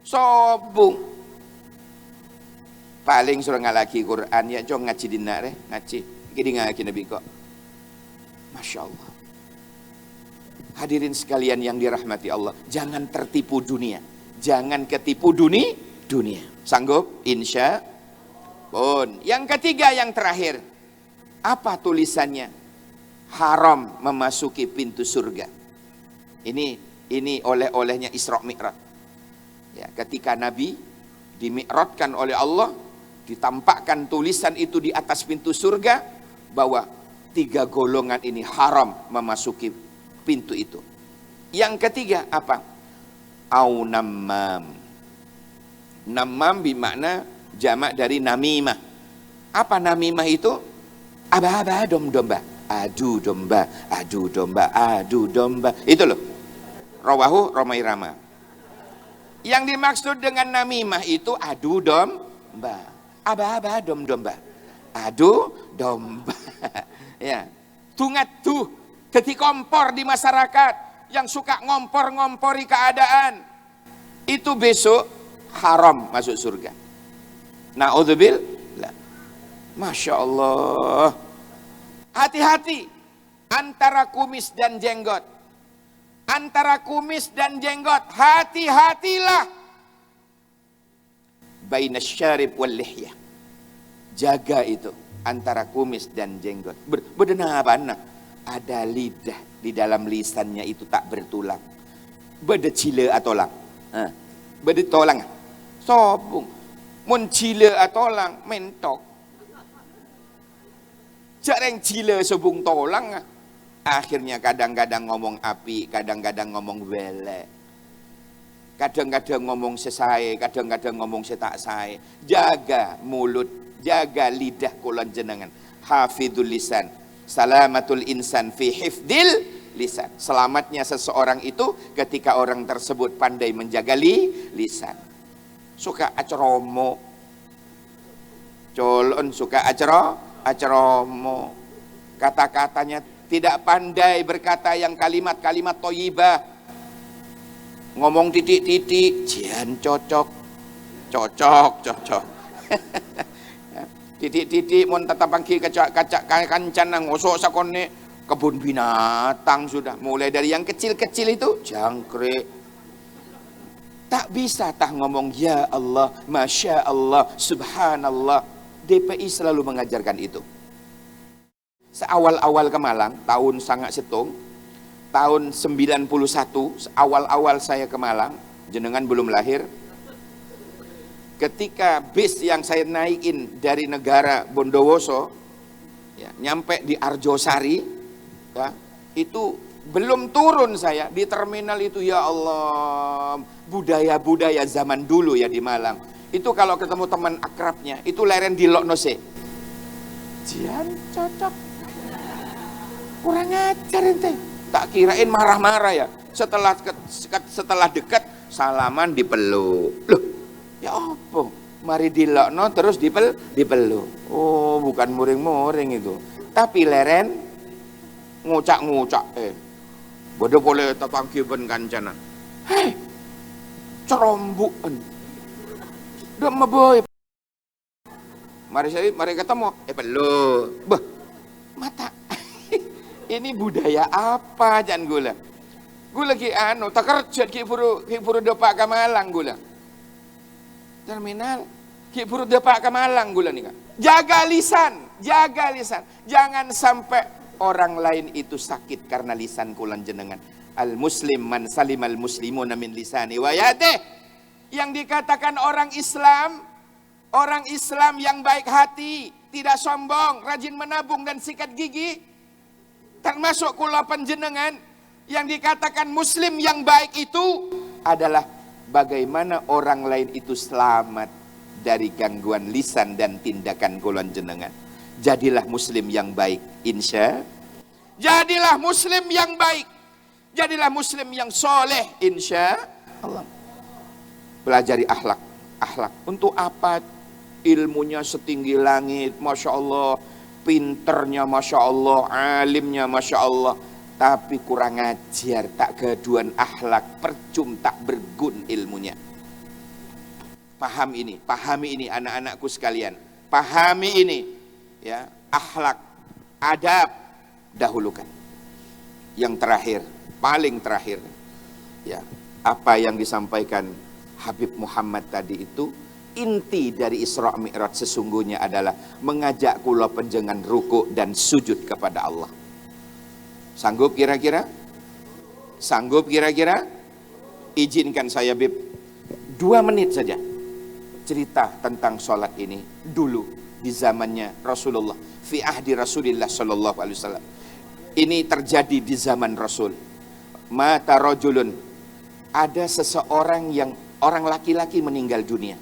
Sobung. Paling suruh ngalaki Quran, ya cong ngaji dinar ngaji. Kini ngaki Nabi kok. Masya Allah. Hadirin sekalian yang dirahmati Allah, jangan tertipu dunia. Jangan ketipu dunia. Sanggup? Insya pun. Yang ketiga, yang terakhir. Apa tulisannya? Haram memasuki pintu surga. Ini oleh-olehnya Isra Mi'raj. Ya, ketika Nabi dimi'rajkan oleh Allah, ditampakkan tulisan itu di atas pintu surga bahwa 3 golongan ini haram memasuki pintu itu. Yang ketiga apa? Au namam. Namam bermakna jamak dari namimah. Apa namimah itu? Aba-aba domba. Adu domba, adu domba, adu domba. Itu loh. Rawahu Romai Rama. Yang dimaksud dengan namimah itu adu domba. Aba-aba domba. Adu domba. Ya. Tungat tuh. Jadi kompor di masyarakat yang suka ngompor-ngompori keadaan, itu besok haram masuk surga. Na'udzubillah. Masya Allah. Hati-hati antara kumis dan jenggot. Antara kumis dan jenggot, hati-hatilah. Baina syarib wal lihyah. Jaga itu antara kumis dan jenggot. Bedenah ada lidah di dalam lisannya itu tak bertulang. Beda cile atolang. Beda tolang. Sobung. Mun cile atolang mentok. Jarang cile sobung tolang. Akhirnya kadang-kadang ngomong api, kadang-kadang ngomong welek. Kadang-kadang ngomong sesai, kadang-kadang ngomong setak sae. Jaga mulut, jaga lidah kulon jenengan. Hafidul lisan. Salamatul insan fi hifdil lisan. Selamatnya seseorang itu ketika orang tersebut pandai menjaga lisan. Suka acromo. Colon suka acromo. Kata-katanya tidak pandai berkata yang kalimat-kalimat thayyibah. Ngomong titik-titik, jian cocok. Titik-titik mun tatapangki kacak kancan ngosok sakone kebun binatang sudah. Mulai dari yang kecil-kecil itu, jangkrik. Tak bisa tah ngomong ya Allah, Masya Allah, Subhanallah. DPI selalu mengajarkan itu. Seawal-awal ke Malang, tahun sangat setung, tahun 91, awal-awal saya ke Malang, jenengan belum lahir. Ketika bis yang saya naikin dari negara Bondowoso, ya, nyampe di Arjosari, ya, itu belum turun saya di terminal itu. Ya Allah, budaya-budaya zaman dulu ya di Malang. Itu kalau ketemu teman akrabnya, itu leren di Loknose. Jian cocok. Kurang ajar ente. Tak kirain marah-marah ya. Setelah dekat, salaman dipeluk. Loh, ya apa? Mari dilokno terus dipeluk. Oh, bukan muring-muring itu. Tapi leren ngucak-ngucak. Bodoh boleh tatangkiban kancana. Hei, cerombukan. Udah meboy. Mari ketemu. Peluk. Bah, mata. Ini budaya apa jangan gula? Gula ki tak kerja ki puru depak ke Malang gula. Terminal ki puru depak ke Malang gula nih. Jaga lisan. Jangan sampai orang lain itu sakit karena lisan kulan jenengan. Al muslim man salimal muslimuna min lisani wa yadih. Yang dikatakan orang Islam yang baik hati, tidak sombong, rajin menabung dan sikat gigi, termasuk kula panjenengan. Yang dikatakan muslim yang baik itu adalah bagaimana orang lain itu selamat dari gangguan lisan dan tindakan kula jenengan. Jadilah muslim yang baik, jadilah muslim yang baik, jadilah muslim yang soleh, insya Allah. Pelajari akhlak. Untuk apa ilmunya setinggi langit, Masya Allah, pinternya Masya Allah, alimnya Masya Allah, tapi kurang ajar, tak gaduan akhlak, percum tak bergun ilmunya. Pahami ini anak-anakku sekalian. Pahami ini, ya, akhlak, adab, dahulukan. Yang terakhir, paling terakhir, ya, apa yang disampaikan Habib Muhammad tadi itu, inti dari Isra Mi'raj sesungguhnya adalah mengajak kula panjenengan ruku dan sujud kepada Allah. Sanggup kira-kira? Izinkan saya Bib 2 menit saja cerita tentang sholat ini dulu di zamannya Rasulullah, fi ahdi Rasulillah sallallahu alaihi wasallam. Ini terjadi di zaman Rasul. Mata rajulun, ada seseorang yang orang laki-laki meninggal dunia,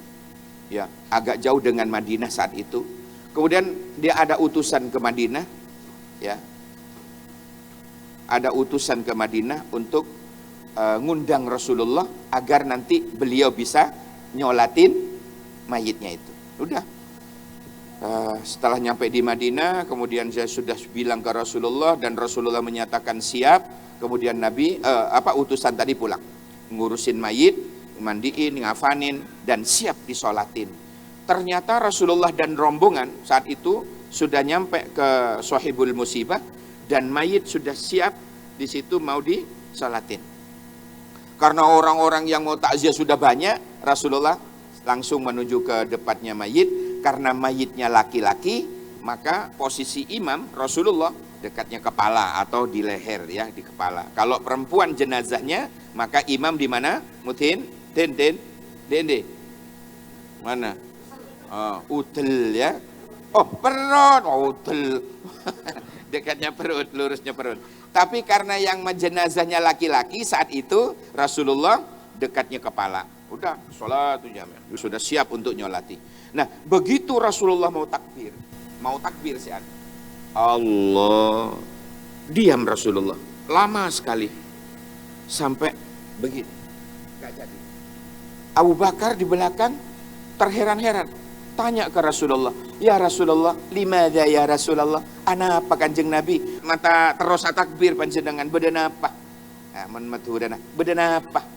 ya, agak jauh dengan Madinah saat itu. Kemudian dia ada utusan ke Madinah, ya, ada utusan ke Madinah untuk ngundang Rasulullah agar nanti beliau bisa nyolatin mayitnya itu. Udah, setelah nyampe di Madinah, kemudian saya sudah bilang ke Rasulullah dan Rasulullah menyatakan siap. Kemudian Nabi, utusan tadi pulang, ngurusin mayit, mandiin, ngafanin, dan siap disolatin. Ternyata Rasulullah dan rombongan saat itu sudah nyampe ke Sohibul Musibah dan mayit sudah siap di situ mau disolatin. Karena orang-orang yang mau takziah sudah banyak, Rasulullah langsung menuju ke depannya mayit. Karena mayitnya laki-laki, maka posisi imam Rasulullah dekatnya kepala atau di leher, ya, di kepala. Kalau perempuan jenazahnya, maka imam di mana? Dende. Mana? Udel, ya. Oh, perut. Udel. Dekatnya perut, lurusnya perut. Tapi karena yang jenazahnya laki-laki saat itu, Rasulullah dekatnya kepala. Udah, sholat sudah siap untuk nyolati. Nah, begitu Rasulullah mau takbir sih, Allah, diam Rasulullah lama sekali sampai begini, gak jadi. Abu Bakar di belakang terheran-heran, tanya ke Rasulullah, ya Rasulullah, limadha ya Rasulullah, ana apa kanjeng Nabi, mata terus takbir panjenengan, beden apa? Beden apa?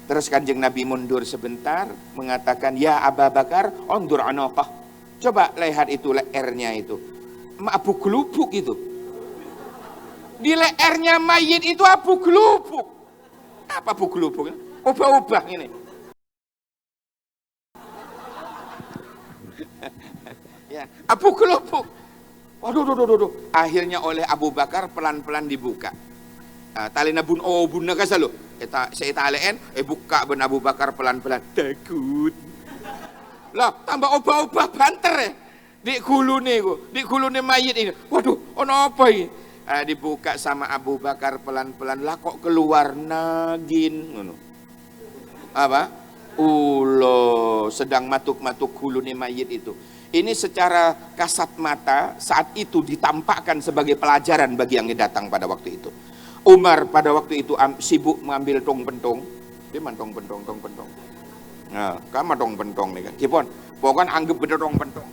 Terus kanjeng Nabi mundur sebentar, mengatakan, ya Abu Bakar, undur anaqah. Coba lihat itu lehernya itu, mabuk gelubuk itu. Di lehernya mayit itu abu gelubuk. Apa abu gelubuk? Ubah-ubah ini. Ya, abu gelubuk. Waduh. Akhirnya oleh Abu Bakar pelan-pelan dibuka. Talina bunna kasalo. Saya talen, buka ben Abu Bakar pelan-pelan. Takut. Lah, tambah obah-obah banter ya. Di gulune mayit ini. Waduh, ono apa ini? Dibuka sama Abu Bakar pelan-pelan. Lah kok keluar nagin ngono. Apa? Ulo sedang matuk-matuk gulune mayit itu. Ini secara kasat mata saat itu ditampakkan sebagai pelajaran bagi yang datang pada waktu itu. Umar pada waktu itu sibuk mengambil tong-pentong. Dia tong-pentong. Nah, kamu tong-pentong nih kan. Kipon, pokoknya anggap bener tong-pentong.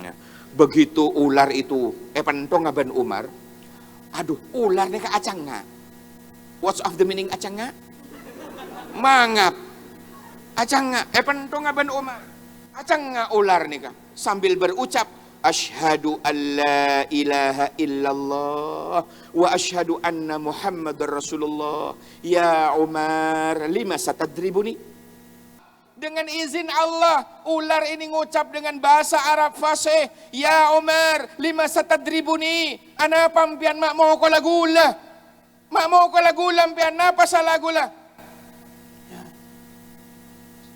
Nah, begitu ular itu, pentong aban Umar. Aduh, ular nih ke acang nggak? What's of the meaning acang nggak? Mangap. Acang nggak? Pentong aban Umar. Acang nggak ular nih kan? Sambil berucap, Asyhadu an la ilaha illallah wa asyhadu anna Muhammadar Rasulullah. Ya Umar, lima satadribuni? Dengan izin Allah, ular ini ngucap dengan bahasa Arab fasih. Ya Umar, lima satadribuni? Ana pampian mak mau kola gula. Mak mau kola gula mpian apa salah gula?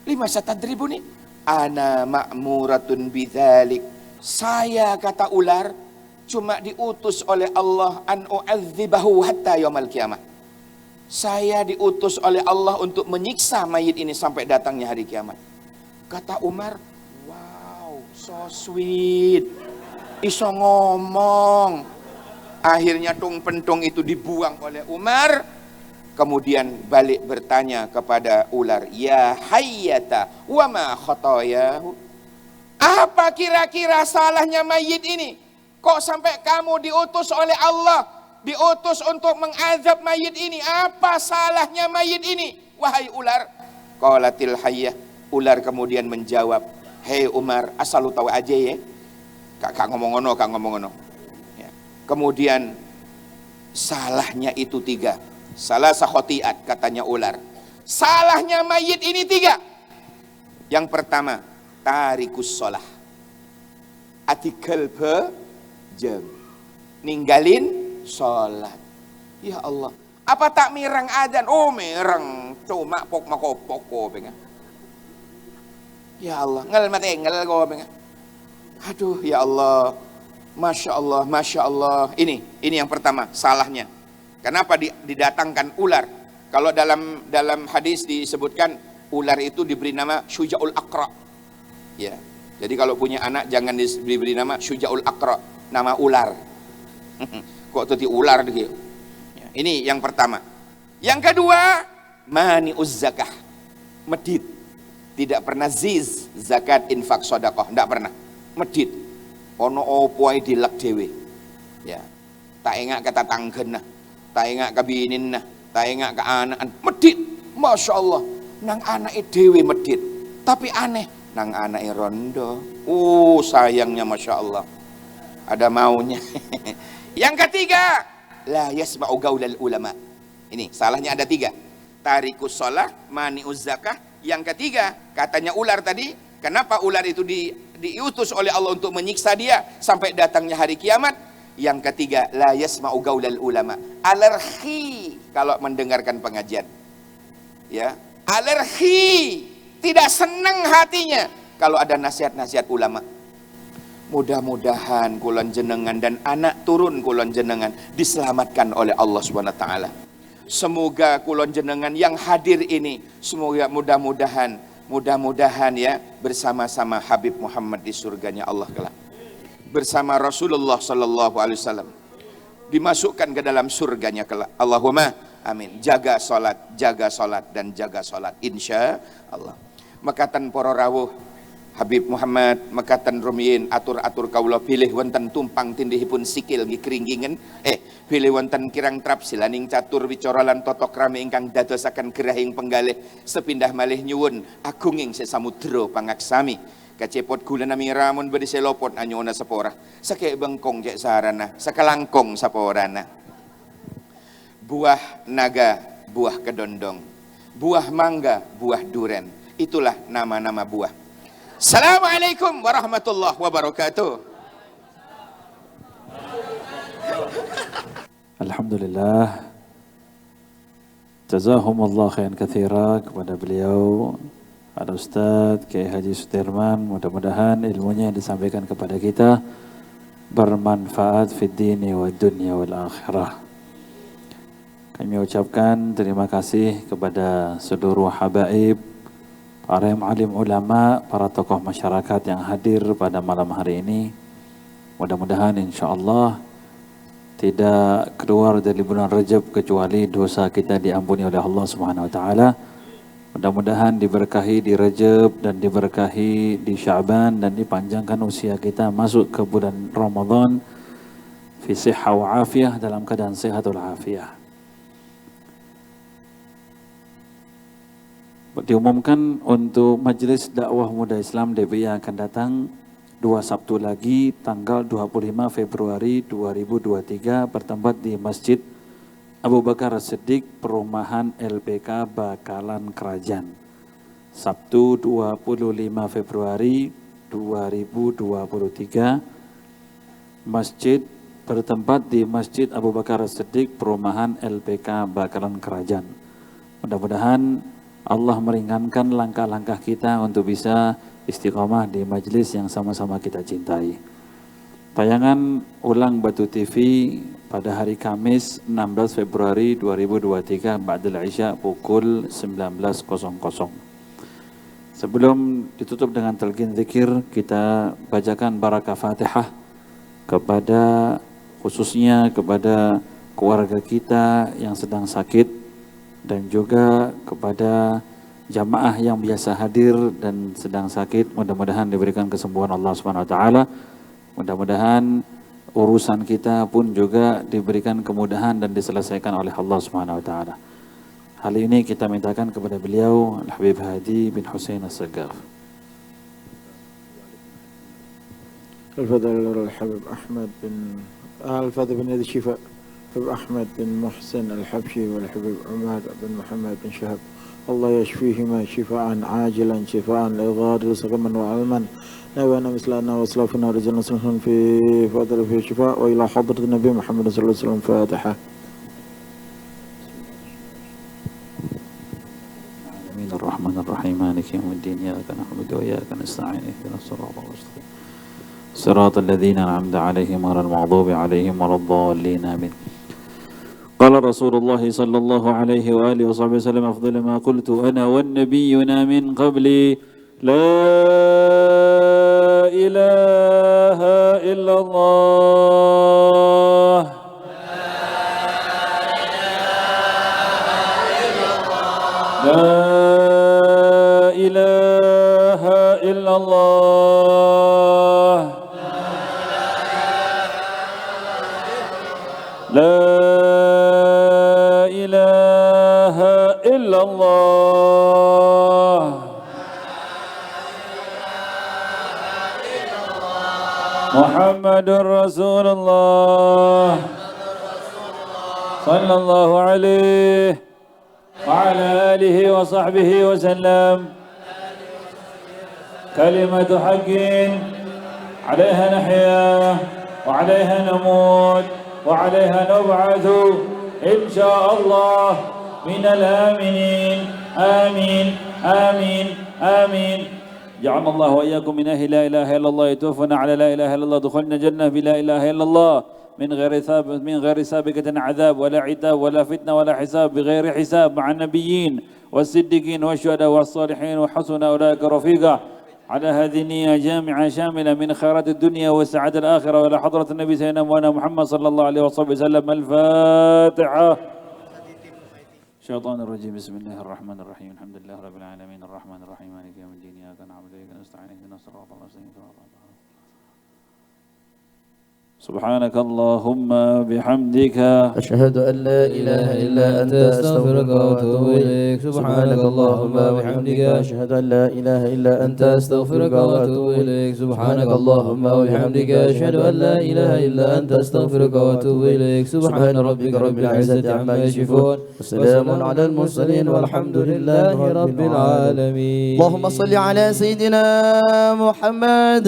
Lima satadribuni? Ana ma'muratun bidzalik. Saya, kata ular, cuma diutus oleh Allah an u'adzibahu hatta yaumil qiyamah. Saya diutus oleh Allah untuk menyiksa mayit ini sampai datangnya hari kiamat. Kata Umar, wow, so sweet. Iso ngomong. Akhirnya tong-pentong itu dibuang oleh Umar. Kemudian balik bertanya kepada ular, ya hayyata wa ma khotoyahu. Apa kira-kira salahnya mayit ini? Kok sampai kamu diutus oleh Allah, diutus untuk mengazab mayit ini? Apa salahnya mayit ini? Wahai ular. Qalatil hayyah. Ular kemudian menjawab, hei Umar, asal lu tahu aja ya. Kak ngomong ngono. Ya. Kemudian salahnya itu 3. Salah sahotiat, katanya ular. Salahnya mayit ini 3. Yang pertama, tarikus sholah. Atikal jam. Ninggalin sholat. Ya Allah. Apa tak mirang adzan? Oh mirang. Cuma pok makopoko pengen. Ya Allah. Ngel matengel kau pengen. Aduh ya Allah. Masya Allah. Ini yang pertama salahnya. Kenapa didatangkan ular? Kalau dalam hadis disebutkan ular itu diberi nama Syuja'ul Aqra. Ya. Jadi kalau punya anak jangan diberi nama Syuja'ul Aqra, nama ular. Kok tuh ular gitu. Ya, ini yang pertama. Yang kedua, mani'uz zakah. Medit. Tidak pernah zakat, infak, sedekah, enggak pernah. Medit. Ono opo ae dilek dhewe. Ya. Tak engak kata tanggen nah. Tak engak kabinin nah. Tak engak ke anak medit. Masya Allah. Nang anake dhewe medit. Tapi aneh. Nang anake rondo. Sayangnya Masya Allah. Ada maunya. Yang ketiga, la yasma'u gaulal ulama. Ini salahnya ada 3. Tarikus sholah, mani'uz zakah. Yang ketiga, katanya ular tadi, kenapa ular itu diutus oleh Allah untuk menyiksa dia sampai datangnya hari kiamat? Yang ketiga, la yasma'u gaulal ulama. Alergi kalau mendengarkan pengajian. Ya, alergi, tidak senang hatinya kalau ada nasihat-nasihat ulama. Mudah-mudahan kulon jenengan dan anak turun kulon jenengan diselamatkan oleh Allah Subhanahu wa taala. Semoga kulon jenengan yang hadir ini semoga mudah-mudahan ya bersama-sama Habib Muhammad di surganya Allah kelak. Bersama Rasulullah sallallahu alaihi wasallam dimasukkan ke dalam surganya kelak. Allahumma amin. Jaga salat dan jaga salat insya Allah. Makatan para rawuh Habib Muhammad makatan rumiyin atur-atur kaula pilih wonten tumpang tindihipun sikil nggih kringingen pilih wonten kirang trap silaning catur wicara lan tata krama ingkang dadosaken gerahing penggalih sepindah malih nyuwun agunging sesamudra pangaksami kacepot gula nami ramun bedi selopot anyona sapora sake bengkong cek sarana sakalangkong saporana buah naga, buah kedondong, buah mangga, buah duren. Itulah nama-nama buah. Assalamualaikum warahmatullahi wabarakatuh. Alhamdulillah. Jazahumullah khairan katsira kepada beliau Al-Ustadz Kiai Haji Sudirman. Mudah-mudahan ilmunya yang disampaikan kepada kita bermanfaat fid dini wa dunya wal akhirah. Kami ucapkan terima kasih kepada seluruh habaib, para alim ulama, para tokoh masyarakat yang hadir pada malam hari ini. Mudah-mudahan insyaallah tidak keluar dari bulan Rajab kecuali dosa kita diampuni oleh Allah Subhanahu wa taala. Mudah-mudahan diberkahi di Rajab dan diberkahi di Sya'ban dan dipanjangkan usia kita masuk ke bulan Ramadan fi sihha wa afiyah, dalam keadaan sehat wal afiyah. Diumumkan untuk Majelis Dakwah Muda Islam DBI yang akan datang 2 Sabtu lagi tanggal 25 Februari 2023 bertempat di Masjid Abu Bakar As-Siddiq, Perumahan LPK Bakalan Kerajaan. Sabtu 25 Februari 2023 masjid bertempat di Masjid Abu Bakar As-Siddiq, Perumahan LPK Bakalan Kerajaan. Mudah-mudahan Allah meringankan langkah-langkah kita untuk bisa istiqomah di majelis yang sama-sama kita cintai. Tayangan ulang Batu TV pada hari Kamis 16 Februari 2023 ba'dal Isya pukul 19.00. Sebelum ditutup dengan talqin zikir, kita bacakan barakah Fatihah kepada khususnya kepada keluarga kita yang sedang sakit dan juga kepada jamaah yang biasa hadir dan sedang sakit. Mudah-mudahan diberikan kesembuhan Allah Subhanahu wa taala. Mudah-mudahan urusan kita pun juga diberikan kemudahan dan diselesaikan oleh Allah Subhanahu wa taala. Hal ini kita mintakan kepada beliau Al-Habib Hadi bin Husain As-Saggaf. Al-Fadhil Al-Habib Ahmad bin Al-Fadhil bin Yadi Shifa Habib Ahmad bin Muhsin Al-Habshi wal-Habib Umar bin Muhammad bin Shahab. Allah yashfihima shifaan ajilan shifaan la yughadiru saqaman wa alman nawana mislana wa aslafina rizqan sunhan fi fadl fi shifa wa ila hadrat Nabi Muhammad sallallahu alaihi wasallam. Fatiha. Bismillahirrahmanirrahim. Maliki yaumiddin. Iyyaka na'budu wa iyyaka nasta'in. Ihdinas siratal mustaqim. Siratal ladzina an'amta 'alaihim ghairil maghdubi 'alaihim waladdallin. Amin. قال رسول الله صلى الله عليه وآله وصحبه وسلم أفضل ما قلت أنا والنبيون من قبلي لا إله إلا الله لا إله إلا الله لا إله إلا الله محمد رسول الله صلى الله عليه وعلى آله وصحبه وسلم. كلمة حق عليها نحيا وعليها نموت وعليها نبعث إن شاء الله من الآمنين. آمين آمين آمين. جعلنا الله وإياكم من أهل لا إله إلا الله، يتوفنا على لا إله إلا الله، دخلنا الجنة بلا إله إلا الله، من غير سابقة عذاب ولا عتاب ولا فتنة ولا حساب، بغير حساب، مع النبيين والصديقين والشهداء والصالحين وحسن أولئك رفيقا. على هذه النية جامعة شاملة من خيرات الدنيا والسعادة الآخرة وإلى حضرة النبي سيدنا مولانا محمد صلى الله عليه وسلم. الفاتحة. الشيطان الرجيم. بسم الله الرحمن الرحيم. الحمد لله رب العالمين الرحمن الرحيم مالك يوم الدين إياك نعبد وإياك نستعين اهدنا الصراط المستقيم صراط الله سبحانك اللهم بحمدك أشهد أن لا إله إلا أنت أستغفرك وأتوب إليك سبحانك اللهم وبحمدك أشهد أن لا إله إلا أنت أستغفرك وأتوب إليك سبحانك اللهم وبحمدك أشهد أن لا إله إلا أنت أستغفرك وأتوب إليك سبحان ربك رب العزة عما يصفون وسلام على المرسلين والحمد لله رب العالمين. اللهم صل على سيدنا محمد.